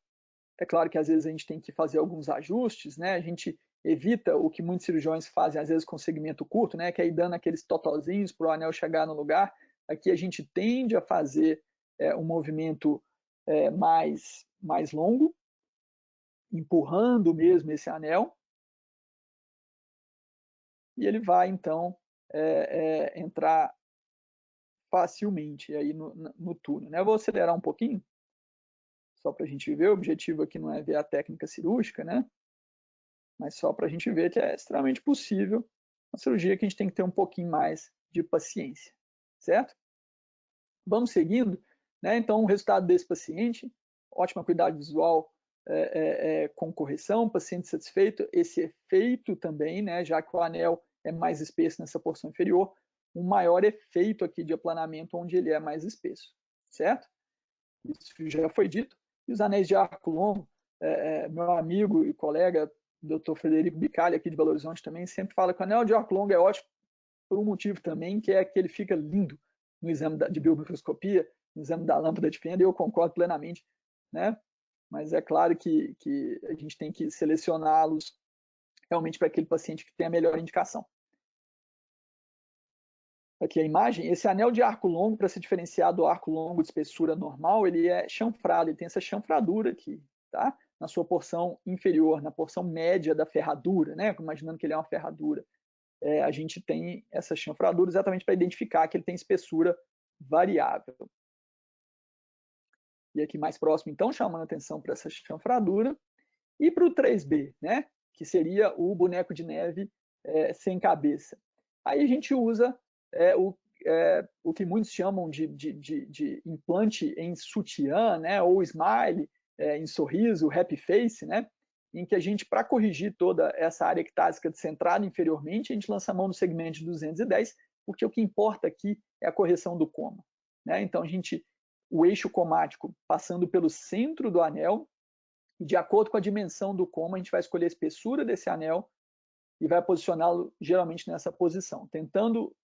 é claro que às vezes a gente tem que fazer alguns ajustes, né? A gente evita o que muitos cirurgiões fazem, às vezes com segmento curto, né? Que é ir dando aqueles totozinhos para o anel chegar no lugar. Aqui a gente tende a fazer um movimento mais longo, empurrando mesmo esse anel, e ele vai, então, entrar facilmente aí no túnel, né? Eu vou acelerar um pouquinho, só para a gente ver. O objetivo aqui não é ver a técnica cirúrgica, né? Mas só para a gente ver que é extremamente possível uma cirurgia que a gente tem que ter um pouquinho mais de paciência, certo? Vamos seguindo, né? Então, o resultado desse paciente, ótima qualidade visual com correção, paciente satisfeito, esse efeito também, né? Já que o anel é mais espesso nessa porção inferior, um maior efeito aqui de aplanamento onde ele é mais espesso, certo? Isso já foi dito. E os anéis de arco longo, meu amigo e colega, Dr. Frederico Bicalha, aqui de Belo Horizonte, também sempre fala que o anel de arco longo é ótimo por um motivo também, que é que ele fica lindo no exame de biomicroscopia, no exame da lâmpada de fenda, e eu concordo plenamente, né? Mas é claro que a gente tem que selecioná-los realmente para aquele paciente que tem a melhor indicação. Aqui a imagem, esse anel de arco longo, para se diferenciar do arco longo de espessura normal, ele é chanfrado, ele tem essa chanfradura aqui, tá? Na sua porção inferior, na porção média da ferradura, né? Imaginando que ele é uma ferradura. A gente tem essa chanfradura exatamente para identificar que ele tem espessura variável. E aqui mais próximo, então, chamando atenção para essa chanfradura. E para o 3B, né? Que seria o boneco de neve sem cabeça. Aí a gente usa o que muitos chamam de implante em sutiã, né? Ou smile, em sorriso, happy face, né? Em que a gente, para corrigir toda essa área ectásica descentrada inferiormente, a gente lança a mão no segmento de 210, porque o que importa aqui é a correção do coma, né? Então, o eixo comático passando pelo centro do anel, E de acordo com a dimensão do coma, a gente vai escolher a espessura desse anel e vai posicioná-lo geralmente nessa posição, tentando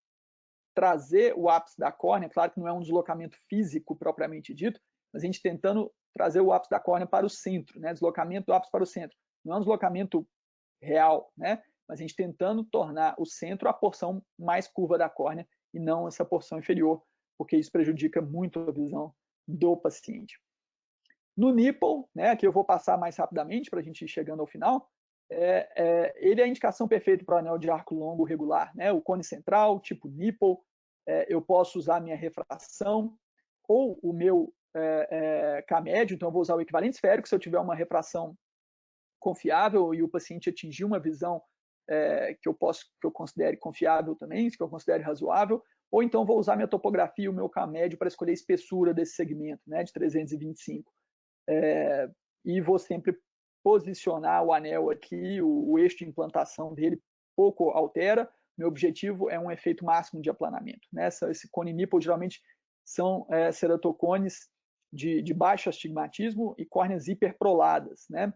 trazer o ápice da córnea. Claro que não é um deslocamento físico propriamente dito, mas a gente tentando trazer o ápice da córnea para o centro, né? Deslocamento do ápice para o centro. Não é um deslocamento real, né? Mas a gente tentando tornar o centro a porção mais curva da córnea e não essa porção inferior, porque isso prejudica muito a visão do paciente. No nipple, né, aqui eu vou passar mais rapidamente para a gente ir chegando ao final, ele é a indicação perfeita para o anel de arco longo regular, né? O cone central, tipo nipple, eu posso usar a minha refração ou o meu K-médio, então eu vou usar o equivalente esférico se eu tiver uma refração confiável e o paciente atingir uma visão que eu considere confiável também, que eu considere razoável, ou então vou usar minha topografia e o meu K-médio para escolher a espessura desse segmento, né, de 325. E vou sempre posicionar o anel aqui, o eixo de implantação dele pouco altera. Meu objetivo é um efeito máximo de aplanamento, né? Esse cone nipple geralmente são ceratocones de baixo astigmatismo e córneas hiperproladas, né?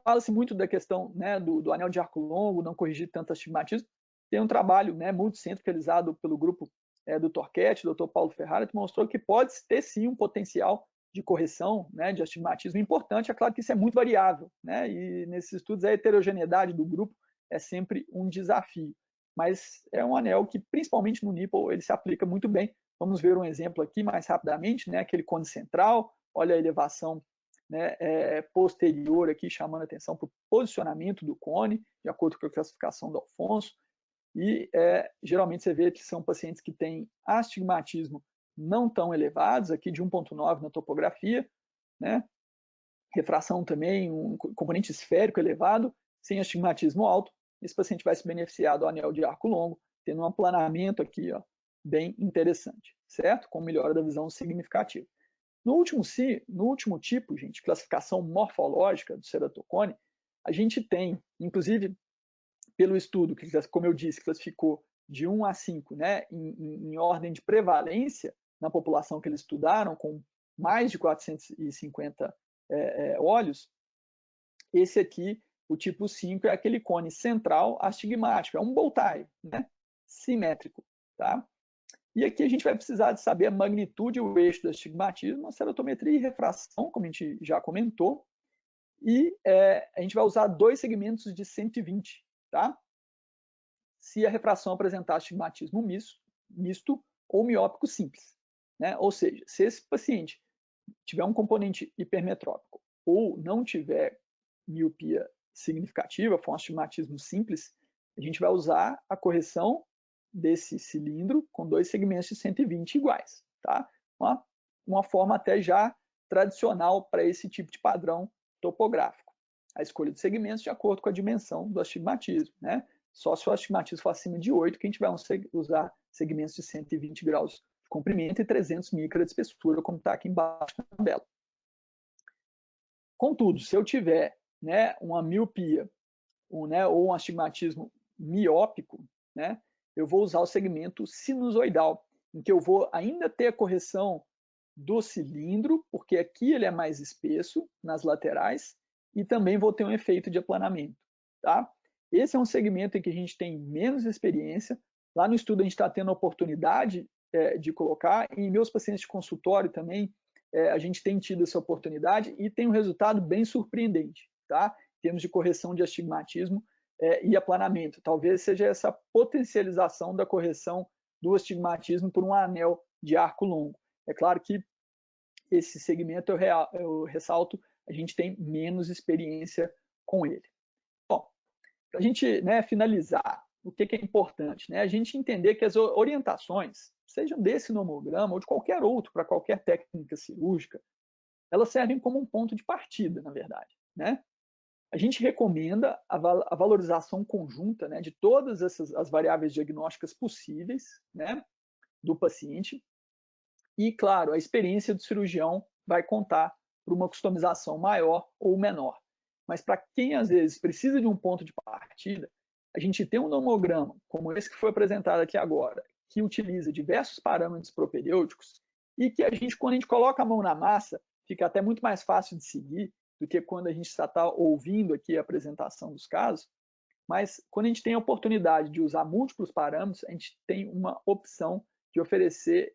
Fala-se muito da questão, né, do anel de arco longo, não corrigir tanto astigmatismo. Tem um trabalho, né, multicêntrico realizado pelo grupo do Torquete, Dr. Paulo Ferrara, que mostrou que pode ter sim um potencial de correção, né, de astigmatismo importante. É claro que isso é muito variável, né, e nesses estudos a heterogeneidade do grupo é sempre um desafio. Mas é um anel que, principalmente no nipple, ele se aplica muito bem. Vamos ver um exemplo aqui mais rapidamente, né, aquele cone central, olha a elevação, né, posterior aqui, chamando a atenção para o posicionamento do cone, de acordo com a classificação do Alfonso. E geralmente você vê que são pacientes que têm astigmatismo não tão elevados, aqui de 1,9 na topografia, né? Refração também, um componente esférico elevado, sem astigmatismo alto. Esse paciente vai se beneficiar do anel de arco longo, tendo um aplanamento aqui, ó, bem interessante, certo? Com melhora da visão significativa. No último tipo, gente, classificação morfológica do ceratocone, a gente tem, inclusive, pelo estudo, que, como eu disse, classificou de 1 a 5, né, em ordem de prevalência na população que eles estudaram, com mais de 450 olhos, esse aqui, o tipo 5, é aquele cone central astigmático, é um bow tie, né, simétrico, tá? E aqui a gente vai precisar de saber a magnitude e o eixo do astigmatismo, a ceratometria e refração, como a gente já comentou, e a gente vai usar 2 segmentos de 120, tá? Se a refração apresentar astigmatismo misto ou miópico simples, né? Ou seja, se esse paciente tiver um componente hipermetrópico ou não tiver miopia significativa, for um astigmatismo simples, a gente vai usar a correção desse cilindro com 2 segmentos de 120 iguais, tá? Uma forma até já tradicional para esse tipo de padrão topográfico. A escolha de segmentos de acordo com a dimensão do astigmatismo, né? Só se o astigmatismo for acima de 8 que a gente vai usar segmentos de 120 graus de comprimento e 300 micra de espessura, como está aqui embaixo na tabela. Contudo, se eu tiver, né, uma miopia ou um astigmatismo miópico, né, eu vou usar o segmento sinusoidal, em que eu vou ainda ter a correção do cilindro, porque aqui ele é mais espesso nas laterais, e também vou ter um efeito de aplanamento, tá? Esse é um segmento em que a gente tem menos experiência. Lá no estudo a gente está tendo a oportunidade de colocar, e em meus pacientes de consultório também a gente tem tido essa oportunidade e tem um resultado bem surpreendente, tá? Em termos de correção de astigmatismo e aplanamento. Talvez seja essa potencialização da correção do astigmatismo por um anel de arco longo. É claro que esse segmento, eu ressalto, a gente tem menos experiência com ele. Bom, para a gente, né, finalizar, o que é importante? Né? A gente entender que as orientações, sejam desse nomograma ou de qualquer outro, para qualquer técnica cirúrgica, elas servem como um ponto de partida, na verdade. Né? A gente recomenda a valorização conjunta, né, de todas as variáveis diagnósticas possíveis, né, do paciente. E, claro, a experiência do cirurgião vai contar para uma customização maior ou menor. Mas para quem, às vezes, precisa de um ponto de partida, a gente tem um nomograma, como esse que foi apresentado aqui agora, que utiliza diversos parâmetros propedêuticos e que a gente, quando a gente coloca a mão na massa, fica até muito mais fácil de seguir do que quando a gente está ouvindo aqui a apresentação dos casos, mas quando a gente tem a oportunidade de usar múltiplos parâmetros, a gente tem uma opção de oferecer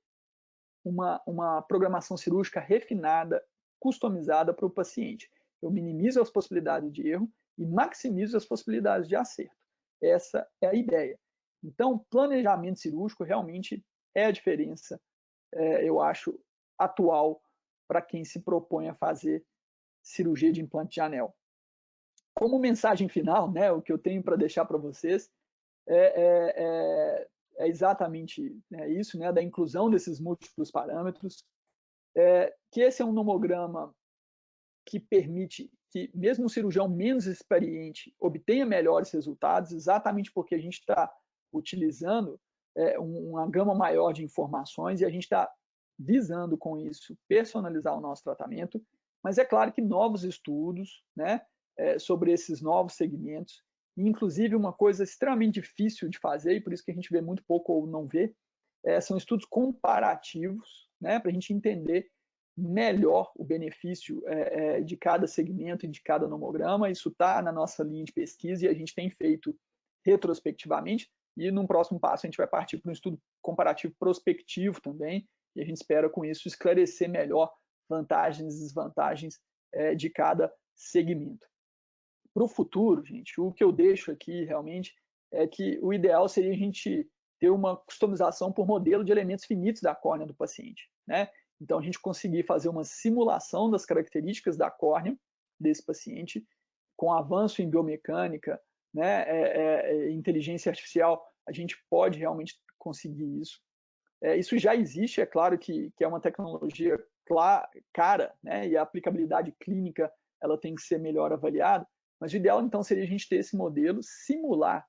uma programação cirúrgica refinada, customizada para o paciente. Eu minimizo as possibilidades de erro e maximizo as possibilidades de acerto. Essa é a ideia. Então, planejamento cirúrgico realmente é a diferença, eu acho, atual para quem se propõe a fazer cirurgia de implante de anel. Como mensagem final, né, o que eu tenho para deixar para vocês é exatamente isso, né, da inclusão desses múltiplos parâmetros, que esse é um nomograma que permite que mesmo um cirurgião menos experiente obtenha melhores resultados, exatamente porque a gente está utilizando uma gama maior de informações e a gente está visando com isso personalizar o nosso tratamento, mas é claro que novos estudos, né, sobre esses novos segmentos, inclusive uma coisa extremamente difícil de fazer, e por isso que a gente vê muito pouco ou não vê, são estudos comparativos, né, para a gente entender melhor o benefício de cada segmento e de cada nomograma. Isso está na nossa linha de pesquisa e a gente tem feito retrospectivamente, e num próximo passo a gente vai partir para um estudo comparativo prospectivo também, e a gente espera com isso esclarecer melhor vantagens e desvantagens de cada segmento. Para o futuro, gente, o que eu deixo aqui realmente é que o ideal seria a gente ter uma customização por modelo de elementos finitos da córnea do paciente, né? Então, a gente conseguir fazer uma simulação das características da córnea desse paciente, com avanço em biomecânica, né, inteligência artificial, a gente pode realmente conseguir isso. Isso já existe, é claro que é uma tecnologia cara, né, e a aplicabilidade clínica ela tem que ser melhor avaliada, mas o ideal, então, seria a gente ter esse modelo, simular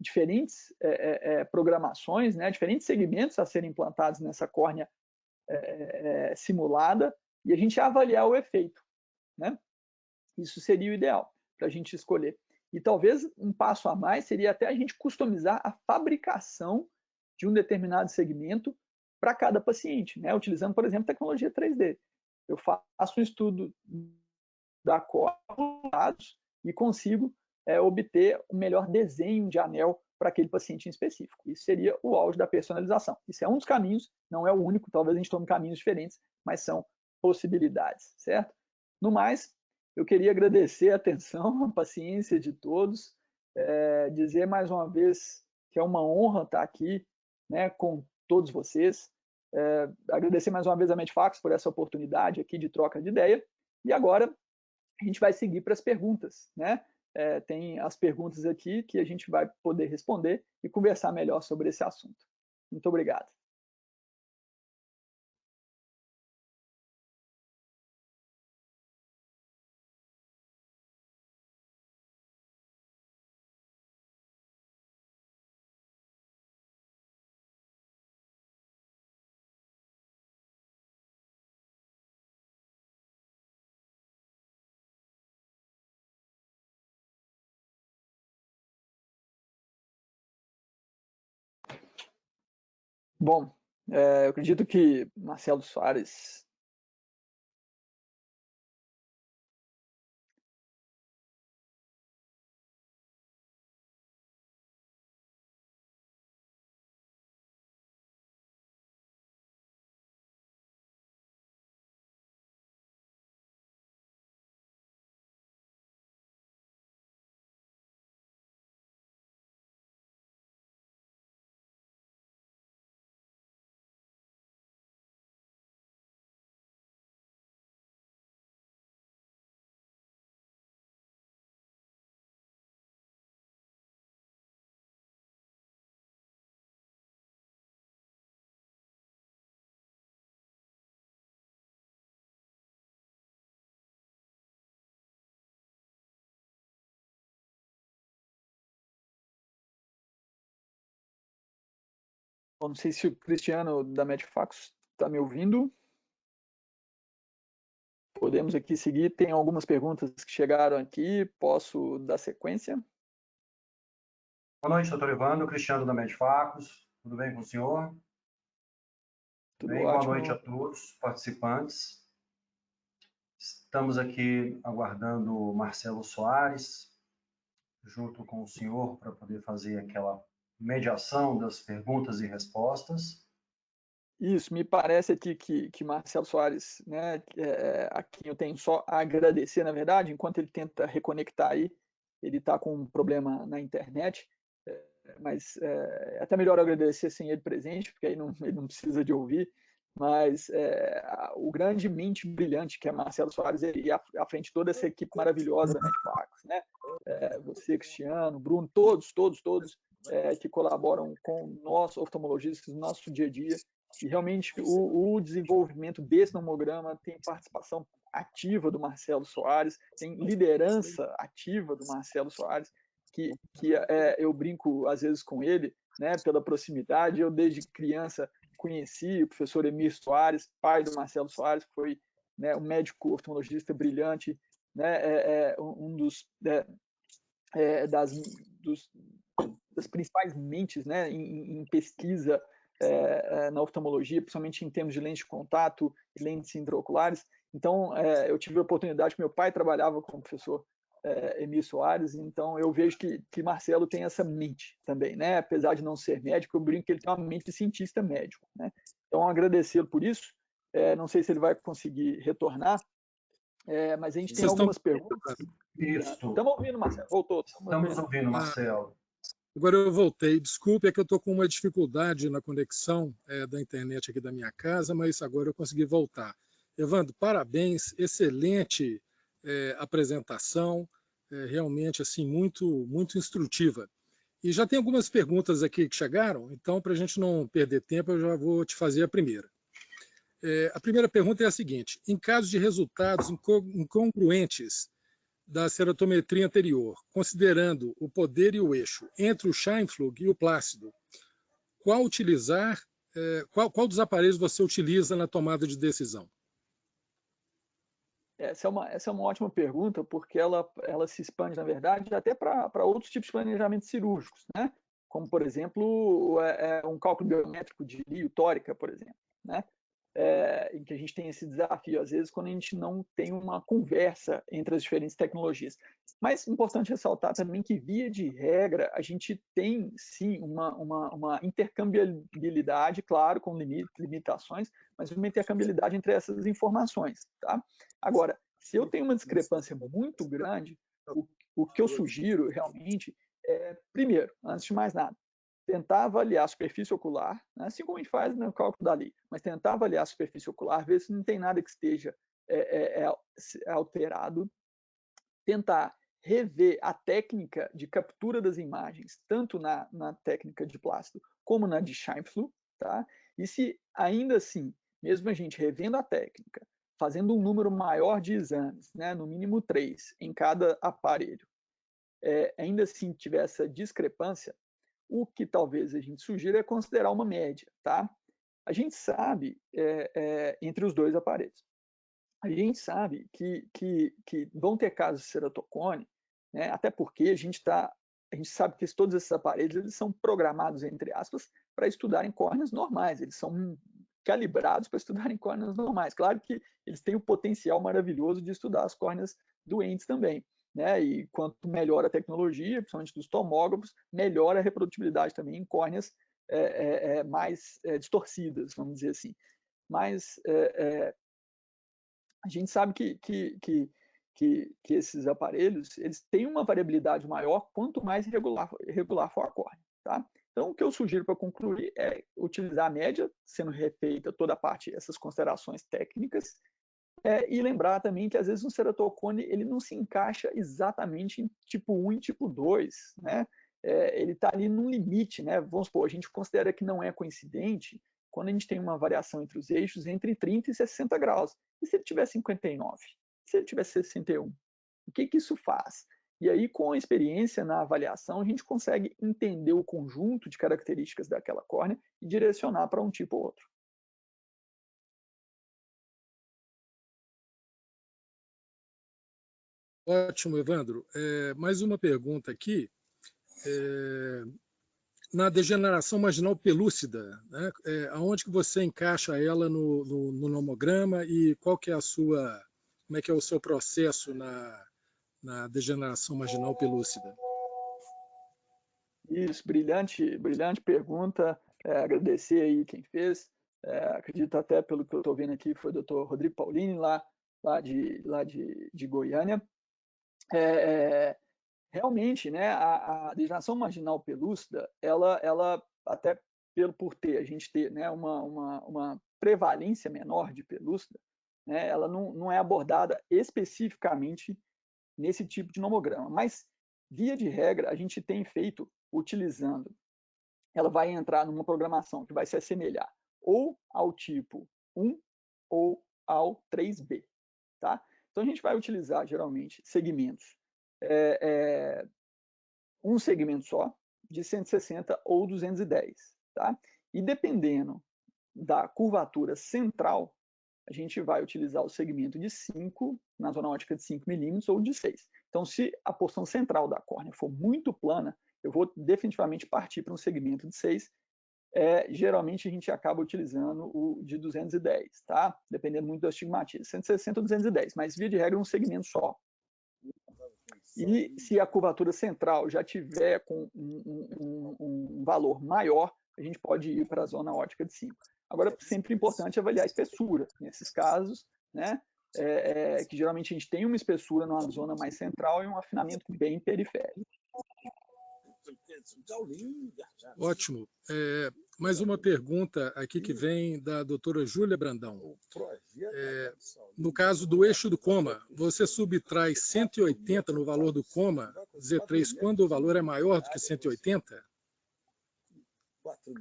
diferentes programações, né, diferentes segmentos a serem implantados nessa córnea simulada e a gente avaliar o efeito, né? Isso seria o ideal para a gente escolher. E talvez um passo a mais seria até a gente customizar a fabricação de um determinado segmento para cada paciente, né? Utilizando, por exemplo, tecnologia 3D. Eu faço um estudo da córnea e consigo obter o melhor desenho de anel para aquele paciente em específico. Isso seria o auge da personalização. Isso é um dos caminhos, não é o único, talvez a gente tome caminhos diferentes, mas são possibilidades, certo? No mais, eu queria agradecer a atenção, a paciência de todos, dizer mais uma vez que é uma honra estar aqui, né, com todos vocês, agradecer mais uma vez a Medfax por essa oportunidade aqui de troca de ideia, e agora a gente vai seguir para as perguntas, né? Tem as perguntas aqui que a gente vai poder responder e conversar melhor sobre esse assunto. Muito obrigado. Bom, eu acredito que Marcelo Soares não sei se o Cristiano da Medfax está me ouvindo. Podemos aqui seguir. Tem algumas perguntas que chegaram aqui. Posso dar sequência? Boa noite, doutor Evandro. Cristiano da Medfax. Tudo bem com o senhor? Tudo bem, ótimo. boa noite a todos os participantes. Estamos aqui aguardando o Marcelo Soares, junto com o senhor, para poder fazer aquela mediação das perguntas e respostas. Isso, me parece aqui que Marcelo Soares, né, a quem eu tenho só a agradecer, na verdade, enquanto ele tenta reconectar aí, ele está com um problema na internet, mas é até melhor agradecer sem ele presente, porque aí ele não precisa de ouvir, mas o grande mente brilhante que é Marcelo Soares, e à frente de toda essa equipe maravilhosa da Medfacos, né? Você, Cristiano, Bruno, todos que colaboram com nós, oftalmologistas, no nosso dia a dia, e realmente o desenvolvimento desse nomograma tem participação ativa do Marcelo Soares, tem liderança ativa do Marcelo Soares, que eu brinco às vezes com ele, né, pela proximidade. Eu desde criança conheci o professor Emir Soares, pai do Marcelo Soares, que foi, né, um médico oftalmologista brilhante, né, um das principais mentes, né, em pesquisa na oftalmologia, principalmente em termos de lentes de contato e lentes intraoculares. Então, eu tive a oportunidade, meu pai trabalhava como professor Emir Soares, então eu vejo que Marcelo tem essa mente também, né? Apesar de não ser médico, eu brinco que ele tem uma mente de cientista médico, né? Então, agradecê-lo por isso. Não sei se ele vai conseguir retornar, mas a gente tem algumas perguntas. Isso. Estamos ouvindo, Marcelo. Voltou. Estamos ouvindo, Marcelo. Agora eu voltei. Desculpe, é que eu estou com uma dificuldade na conexão da internet aqui da minha casa, mas agora eu consegui voltar. Evandro, parabéns, excelente apresentação, realmente assim muito instrutiva. E já tem algumas perguntas aqui que chegaram, então para a gente não perder tempo, eu já vou te fazer a primeira. A primeira pergunta é a seguinte: em caso de resultados incongruentes da ceratometria anterior, considerando o poder e o eixo entre o Scheimpflug e o Plácido, qual dos aparelhos você utiliza na tomada de decisão? Essa é uma ótima pergunta, porque ela se expande, na verdade, até para outros tipos de planejamentos cirúrgicos, né? Como, por exemplo, um cálculo biométrico de Lio tórica, por exemplo, né? Em que a gente tem esse desafio, às vezes, quando a gente não tem uma conversa entre as diferentes tecnologias. Mas é importante ressaltar também que, via de regra, a gente tem, sim, uma intercambiabilidade, claro, com limitações, mas uma intercambiabilidade entre essas informações. Tá? Agora, se eu tenho uma discrepância muito grande, o que eu sugiro, realmente, primeiro, antes de mais nada, tentar avaliar a superfície ocular, né, assim como a gente faz no cálculo da Lee, mas tentar avaliar a superfície ocular, ver se não tem nada que esteja alterado, tentar rever a técnica de captura das imagens, tanto na técnica de Plácido como na de Scheimpflug, tá? E se ainda assim, mesmo a gente revendo a técnica, fazendo um número maior de exames, né, no mínimo 3 em cada aparelho, ainda assim tiver essa discrepância, o que talvez a gente sugira é considerar uma média, tá? A gente sabe, entre os dois aparelhos, a gente sabe que vão ter casos de ceratocone, né? Até porque a gente sabe que todos esses aparelhos eles são programados, entre aspas, para estudarem córneas normais, eles são calibrados para estudarem córneas normais. Claro que eles têm o potencial maravilhoso de estudar as córneas doentes também. Né? E quanto melhor a tecnologia, principalmente dos tomógrafos, melhor a reprodutibilidade também em córneas mais distorcidas, vamos dizer assim. Mas a gente sabe que esses aparelhos eles têm uma variabilidade maior quanto mais regular for a córnea. Tá? Então, o que eu sugiro para concluir é utilizar a média, sendo refeita toda a parte, essas considerações técnicas, e lembrar também que, às vezes, um ceratocone ele não se encaixa exatamente em tipo 1 e tipo 2, né? Ele está ali num limite, né? Vamos supor, a gente considera que não é coincidente quando a gente tem uma variação entre os eixos entre 30 e 60 graus. E se ele tiver 59? Se ele tiver 61? O que isso faz? E aí, com a experiência na avaliação, a gente consegue entender o conjunto de características daquela córnea e direcionar para um tipo ou outro. Ótimo, Evandro. Mais uma pergunta aqui. Na degeneração marginal pelúcida, né, aonde que você encaixa ela no nomograma e qual que é a sua como é que é o seu processo na degeneração marginal pelúcida? Isso, brilhante pergunta. Agradecer aí quem fez. Acredito até, pelo que eu estou vendo aqui, foi o Dr. Rodrigo Paulini, lá de Goiânia. Realmente, né, a degeneração marginal pelúcida, ela até por a gente ter, né, uma prevalência menor de pelúcida, né, ela não é abordada especificamente nesse tipo de nomograma, mas via de regra a gente tem feito utilizando, ela vai entrar numa programação que vai se assemelhar ou ao tipo 1 ou ao 3B, tá? Então a gente vai utilizar geralmente segmentos, um segmento só, de 160 ou 210, tá? E dependendo da curvatura central, a gente vai utilizar o segmento de 5, na zona ótica de 5 milímetros, ou de 6. Então, se a porção central da córnea for muito plana, eu vou definitivamente partir para um segmento de 6. Geralmente, a gente acaba utilizando o de 210, tá? Dependendo muito do astigmatismo. 160 ou 210, mas, via de regra, um segmento só. E se a curvatura central já tiver com um valor maior, a gente pode ir para a zona ótica de 5. Agora, sempre importante avaliar a espessura. Nesses casos, né, que geralmente a gente tem uma espessura numa zona mais central e um afinamento bem periférico. Ótimo. Mais uma pergunta aqui que vem da doutora Júlia Brandão. No caso do eixo do coma, você subtrai 180 no valor do coma Z3 quando o valor é maior do que 180?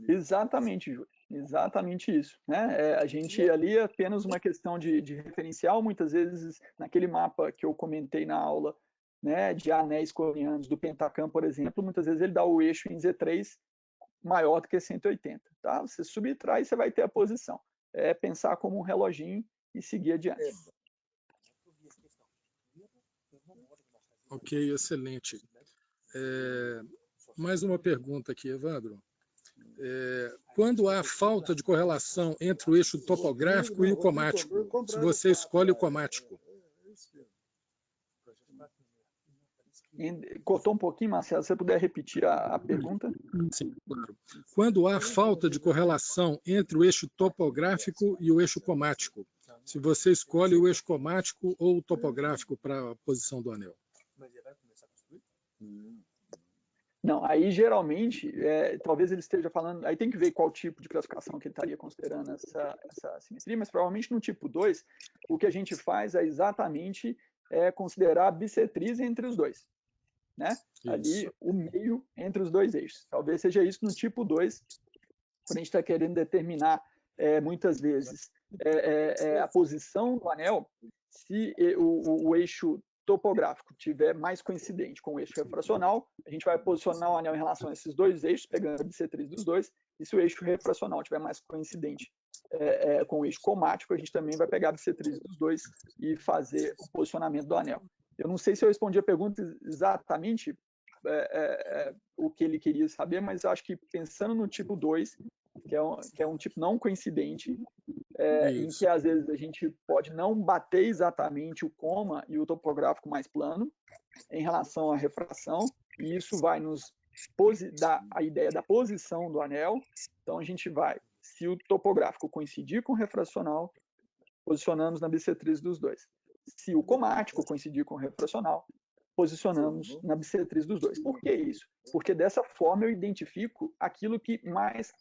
Exatamente, Júlio. Exatamente isso, né? A gente ali é apenas uma questão de referencial, muitas vezes naquele mapa que eu comentei na aula, né, de anéis corneanos do Pentacam, por exemplo, muitas vezes ele dá o eixo em Z3 maior do que 180, tá? Você subtrai e você vai ter a posição. Pensar como um reloginho e seguir adiante. Ok, excelente. Mais uma pergunta aqui, Evandro. Quando há falta de correlação entre o eixo topográfico e o comático, se você escolhe o comático? Cortou um pouquinho, Marcelo, se você puder repetir a pergunta? Sim, claro. Quando há falta de correlação entre o eixo topográfico e o eixo comático, se você escolhe o eixo comático ou o topográfico para a posição do anel? Não, aí geralmente, talvez ele esteja falando, aí tem que ver qual tipo de classificação que ele estaria considerando essa assimetria, mas provavelmente no tipo 2, o que a gente faz é exatamente considerar a bissetriz entre os dois, né? Ali o meio entre os dois eixos. Talvez seja isso no tipo 2, quando a gente está querendo determinar muitas vezes a posição do anel, se o eixo topográfico tiver mais coincidente com o eixo refracional, a gente vai posicionar o anel em relação a esses dois eixos, pegando a bissetriz dos dois, e se o eixo refracional tiver mais coincidente com o eixo comático, a gente também vai pegar a bissetriz dos dois e fazer o posicionamento do anel. Eu não sei se eu respondi a pergunta exatamente o que ele queria saber, mas eu acho que pensando no tipo 2, que é um tipo não coincidente, em que às vezes a gente pode não bater exatamente o coma e o topográfico mais plano em relação à refração, e isso vai nos dar a ideia da posição do anel. Então a gente vai, se o topográfico coincidir com o refracional, posicionamos na bissetriz dos dois. Se o comático coincidir com o refracional, posicionamos na bissetriz dos dois. Por que isso? Porque dessa forma eu identifico aquilo que mais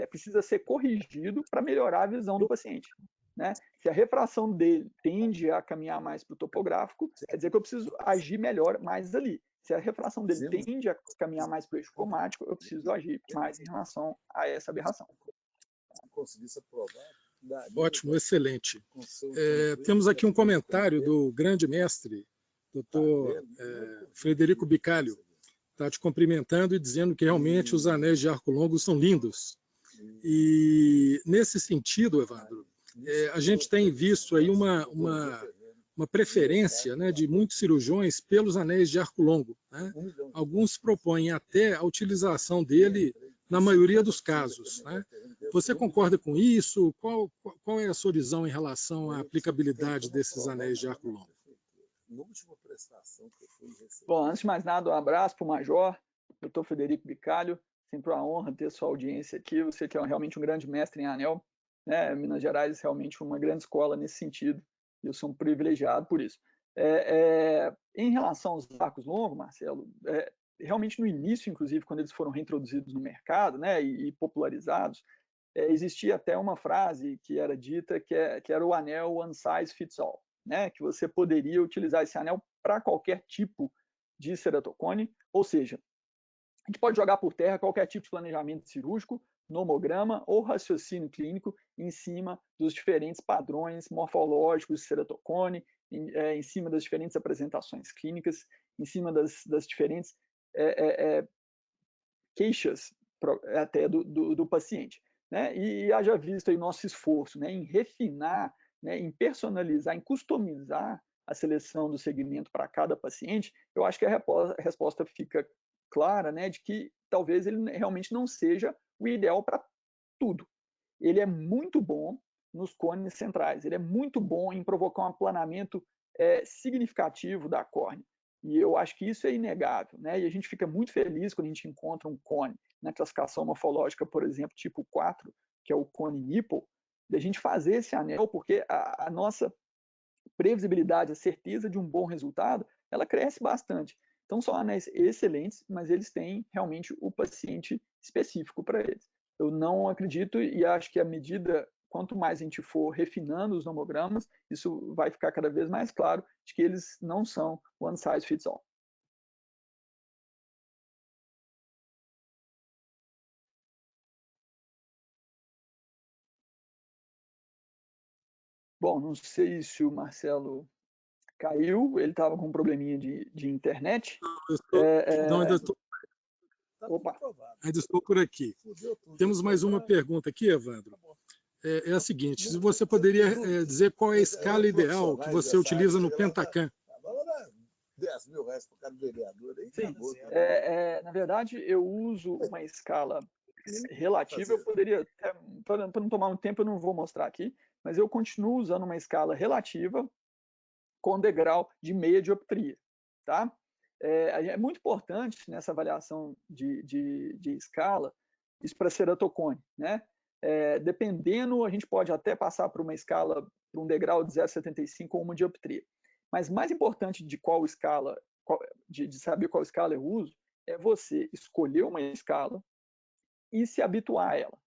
precisa ser corrigido para melhorar a visão do paciente, né? Se a refração dele tende a caminhar mais para o topográfico, quer dizer que eu preciso agir melhor mais ali. Se a refração dele tende a caminhar mais para o eixo cromático, eu preciso agir mais em relação a essa aberração. Ótimo, excelente. Temos aqui um comentário do grande mestre, Dr. Frederico Bicalho, está te cumprimentando e dizendo que realmente os anéis de arco longo são lindos. E nesse sentido, Evandro, a gente tem visto aí uma preferência, né, de muitos cirurgiões pelos anéis de arco longo, né? Alguns propõem até a utilização dele na maioria dos casos, né? Você concorda com isso? Qual é a sua visão em relação à aplicabilidade desses anéis de arco longo? Bom, antes de mais nada, um abraço para o Major, doutor Frederico Bicalho. Sempre uma honra ter sua audiência aqui. Você que é realmente um grande mestre em anel, né? Minas Gerais é realmente uma grande escola nesse sentido. Eu sou um privilegiado por isso. Em relação aos arcos longos, Marcelo, realmente no início, inclusive, quando eles foram reintroduzidos no mercado, né, e popularizados, existia até uma frase que era dita que era o anel one size fits all, né, que você poderia utilizar esse anel para qualquer tipo de ceratocone, ou seja, a gente pode jogar por terra qualquer tipo de planejamento cirúrgico, nomograma ou raciocínio clínico em cima dos diferentes padrões morfológicos de ceratocone, em cima das diferentes apresentações clínicas, em cima das diferentes queixas até do paciente. Né? E haja visto aí nosso esforço, né, em refinar, né, em personalizar, em customizar a seleção do segmento para cada paciente, eu acho que a resposta fica clara, né, de que talvez ele realmente não seja o ideal para tudo. Ele é muito bom nos cones centrais, ele é muito bom em provocar um aplanamento significativo da córnea. E eu acho que isso é inegável, né? E a gente fica muito feliz quando a gente encontra um cone na classificação morfológica, por exemplo, tipo 4, que é o cone nipple, da gente fazer esse anel, porque a nossa previsibilidade, a certeza de um bom resultado, ela cresce bastante. Então, são anéis excelentes, mas eles têm realmente o paciente específico para eles. Eu não acredito e acho que à medida, quanto mais a gente for refinando os nomogramas, isso vai ficar cada vez mais claro de que eles não são one size fits all. Bom, não sei se o Marcelo caiu, ele estava com um probleminha de internet. Não, ainda estou. Opa. Ainda estou por aqui. Temos mais uma pergunta aqui, Evandro. É a seguinte: se você poderia dizer qual é a escala ideal que você utiliza no Pentacam? 10 mil reais para cada vereador. Sim, na verdade, eu uso uma escala relativa. Eu poderia, para não tomar muito tempo, eu não vou mostrar aqui, mas eu continuo usando uma escala relativa com degrau de meia dioptria. Tá? É muito importante nessa avaliação de escala, isso para ceratocone. Né? Dependendo, a gente pode até passar por uma escala, por um degrau de 0,75 ou uma dioptria. Mas mais importante de qual escala, de saber qual escala eu uso, é você escolher uma escala e se habituar a ela.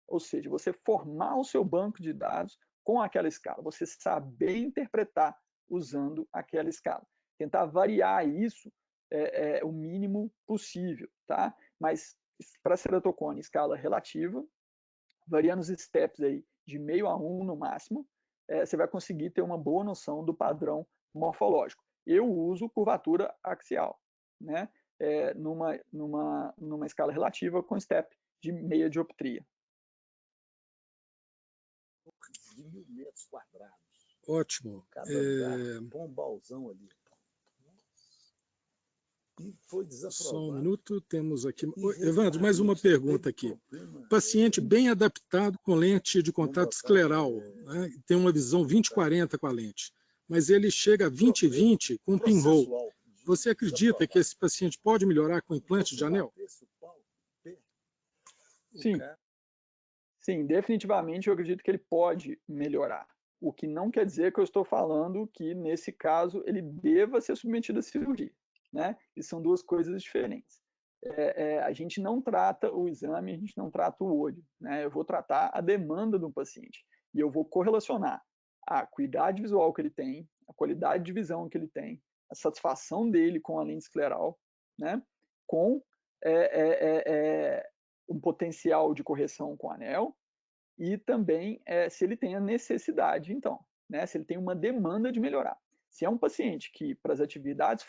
Ou seja, você formar o seu banco de dados com aquela escala, você saber interpretar usando aquela escala. Tentar variar isso o mínimo possível, tá? Mas para ceratocone, escala relativa, variando os steps aí de meio a 1 no máximo, você vai conseguir ter uma boa noção do padrão morfológico. Eu uso curvatura axial, né? Numa escala relativa com step de meia dioptria. De 1.000 metros quadrados. Ótimo. Cada lugar com um balzão ali. E foi desaprovado. Só um minuto, temos aqui. Evandro, mais uma pergunta aqui. Paciente bem adaptado com lente de contato escleral, né? Tem uma visão 20/40 com a lente, mas ele chega a 20/20 com pinhole. Você acredita que esse paciente pode melhorar com implante de anel? Sim. Sim, definitivamente eu acredito que ele pode melhorar. O que não quer dizer que eu estou falando que, nesse caso, ele deva ser submetido à cirurgia. Né? E são duas coisas diferentes. A gente não trata o exame, a gente não trata o olho. Né? Eu vou tratar a demanda do paciente. E eu vou correlacionar a acuidade visual que ele tem, a qualidade de visão que ele tem, a satisfação dele com a lente escleral, né? Com um potencial de correção com anel e também se ele tem a necessidade, então, né? Se ele tem uma demanda de melhorar. Se é um paciente que, para as atividades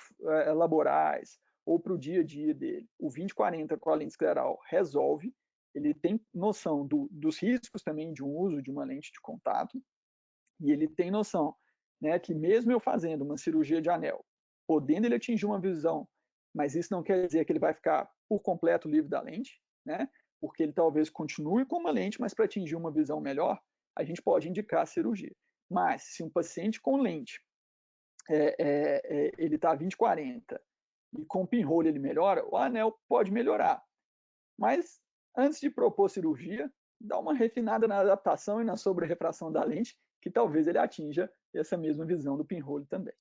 laborais ou para o dia a dia dele, o 20/40 com a lente escleral resolve, ele tem noção dos riscos também de um uso de uma lente de contato, e ele tem noção, né, que mesmo eu fazendo uma cirurgia de anel, podendo ele atingir uma visão, mas isso não quer dizer que ele vai ficar por completo livre da lente, né? porque ele talvez continue com uma lente, mas para atingir uma visão melhor, a gente pode indicar a cirurgia. Mas se um paciente com lente, ele está 20/40 e com pinhole ele melhora, o anel pode melhorar. Mas antes de propor cirurgia, dá uma refinada na adaptação e na sobre-refração da lente, que talvez ele atinja essa mesma visão do pinhole também.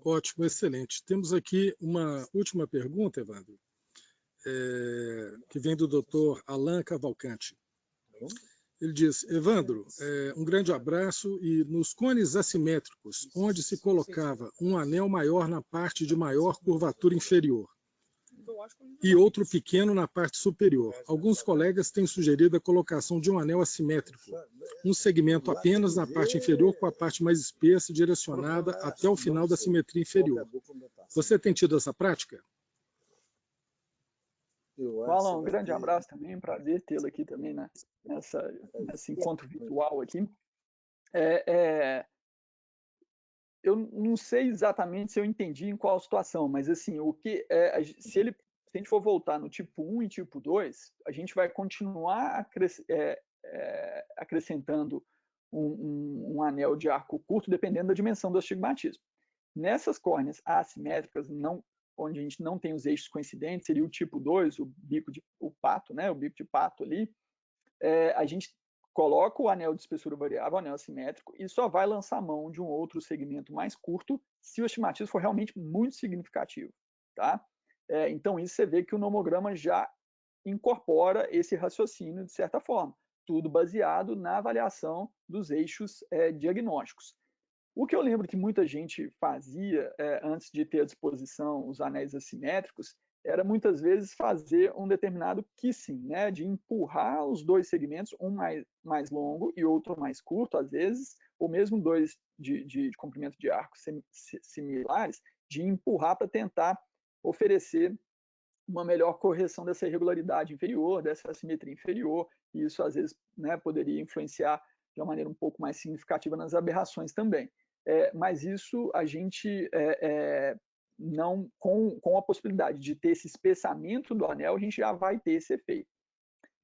Ótimo, excelente. Temos aqui uma última pergunta, Evandro, que vem do Dr. Alan Cavalcante. Ele diz: Evandro, um grande abraço, e nos cones assimétricos, onde se colocava um anel maior na parte de maior curvatura inferior e outro pequeno na parte superior, alguns colegas têm sugerido a colocação de um anel assimétrico, um segmento apenas na parte inferior com a parte mais espessa direcionada até o final da simetria inferior. Você tem tido essa prática? Fala, um grande abraço também, prazer tê-lo aqui também nesse encontro virtual aqui. Eu não sei exatamente se eu entendi em qual situação, mas assim, se a gente for voltar no tipo 1 e tipo 2, a gente vai continuar acrescentando um anel de arco curto, dependendo da dimensão do astigmatismo. Nessas córneas assimétricas, onde a gente não tem os eixos coincidentes, seria o tipo 2, o bico de pato, né? O bico de pato ali, a gente coloca o anel de espessura variável, o anel assimétrico, e só vai lançar a mão de um outro segmento mais curto se o astigmatismo for realmente muito significativo, tá? Então, isso você vê que o nomograma já incorpora esse raciocínio de certa forma, tudo baseado na avaliação dos eixos diagnósticos. O que eu lembro que muita gente fazia antes de ter à disposição os anéis assimétricos era muitas vezes fazer um determinado kissing, né, de empurrar os dois segmentos, um mais longo e outro mais curto, às vezes, ou mesmo dois de comprimento de arco similares, de empurrar para tentar oferecer uma melhor correção dessa irregularidade inferior, dessa assimetria inferior, e isso às vezes, né, poderia influenciar de uma maneira um pouco mais significativa nas aberrações também. Mas isso a gente não, com a possibilidade de ter esse espessamento do anel, a gente já vai ter esse efeito.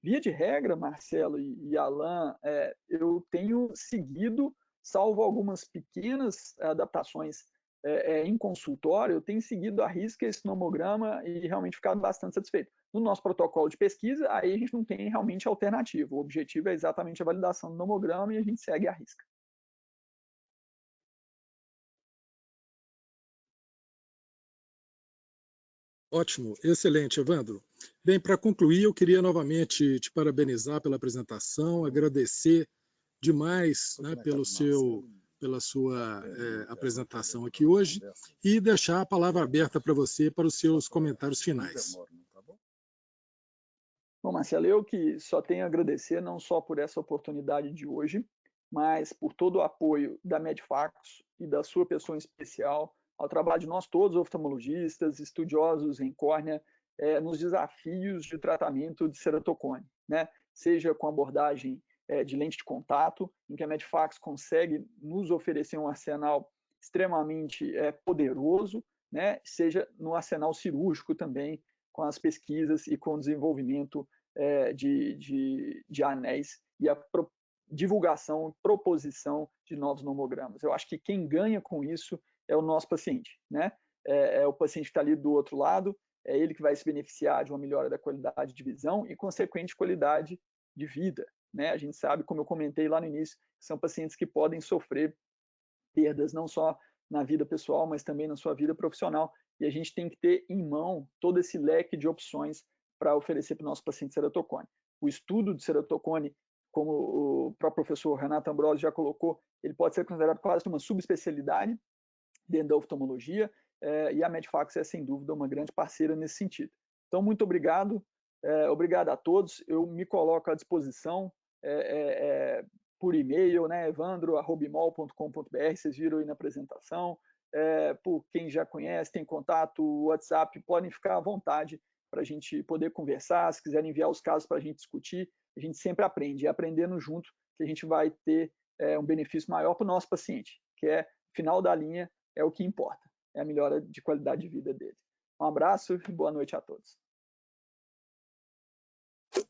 Via de regra, Marcelo e Alan, eu tenho seguido, salvo algumas pequenas adaptações em consultório, eu tenho seguido à risca esse nomograma e realmente ficado bastante satisfeito. No nosso protocolo de pesquisa, aí a gente não tem realmente alternativa. O objetivo é exatamente a validação do nomograma e a gente segue à risca. Ótimo, excelente, Evandro. Bem, para concluir, eu queria novamente te parabenizar pela apresentação, agradecer demais, né, pela sua apresentação aqui hoje, e deixar a palavra aberta para você para os seus comentários finais. Bom, Marcelo, eu que só tenho a agradecer não só por essa oportunidade de hoje, mas por todo o apoio da Medfax e da sua pessoa em especial ao trabalho de nós todos, oftalmologistas, estudiosos em córnea, nos desafios de tratamento de ceratocone, né? Seja com abordagem de lente de contato, em que a Medfax consegue nos oferecer um arsenal extremamente poderoso, né? Seja no arsenal cirúrgico também, com as pesquisas e com o desenvolvimento de anéis e a divulgação, proposição de novos nomogramas. Eu acho que quem ganha com isso é o nosso paciente, né? É o paciente que está ali do outro lado, é ele que vai se beneficiar de uma melhora da qualidade de visão e, consequente, qualidade de vida, né? A gente sabe, como eu comentei lá no início, são pacientes que podem sofrer perdas não só na vida pessoal, mas também na sua vida profissional, e a gente tem que ter em mão todo esse leque de opções para oferecer para o nosso paciente ceratocone. O estudo de ceratocone, como o próprio professor Renato Ambrosio já colocou, ele pode ser considerado quase uma subespecialidade dentro da oftalmologia, e a Medfax é, sem dúvida, uma grande parceira nesse sentido. Então, muito obrigado, obrigado a todos, eu me coloco à disposição por e-mail, né, evandro@imol.com.br, vocês viram aí na apresentação, por quem já conhece, tem contato, WhatsApp, podem ficar à vontade para a gente poder conversar, se quiserem enviar os casos para a gente discutir, a gente sempre aprende, e aprendendo junto que a gente vai ter um benefício maior para o nosso paciente, que é, final da linha, é o que importa, é a melhora de qualidade de vida dele. Um abraço e boa noite a todos.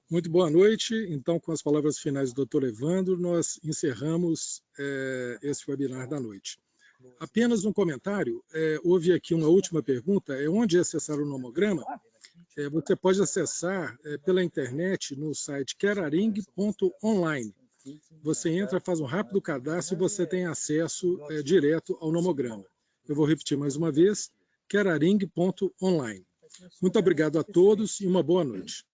Muito boa noite. Então, com as palavras finais do Dr. Evandro, nós encerramos esse webinar da noite. Apenas um comentário, houve aqui uma última pergunta, onde acessar o nomograma? Você pode acessar pela internet no site keraring.online. Você entra, faz um rápido cadastro e você tem acesso direto ao nomograma. Eu vou repetir mais uma vez, keraring.online. Muito obrigado a todos e uma boa noite.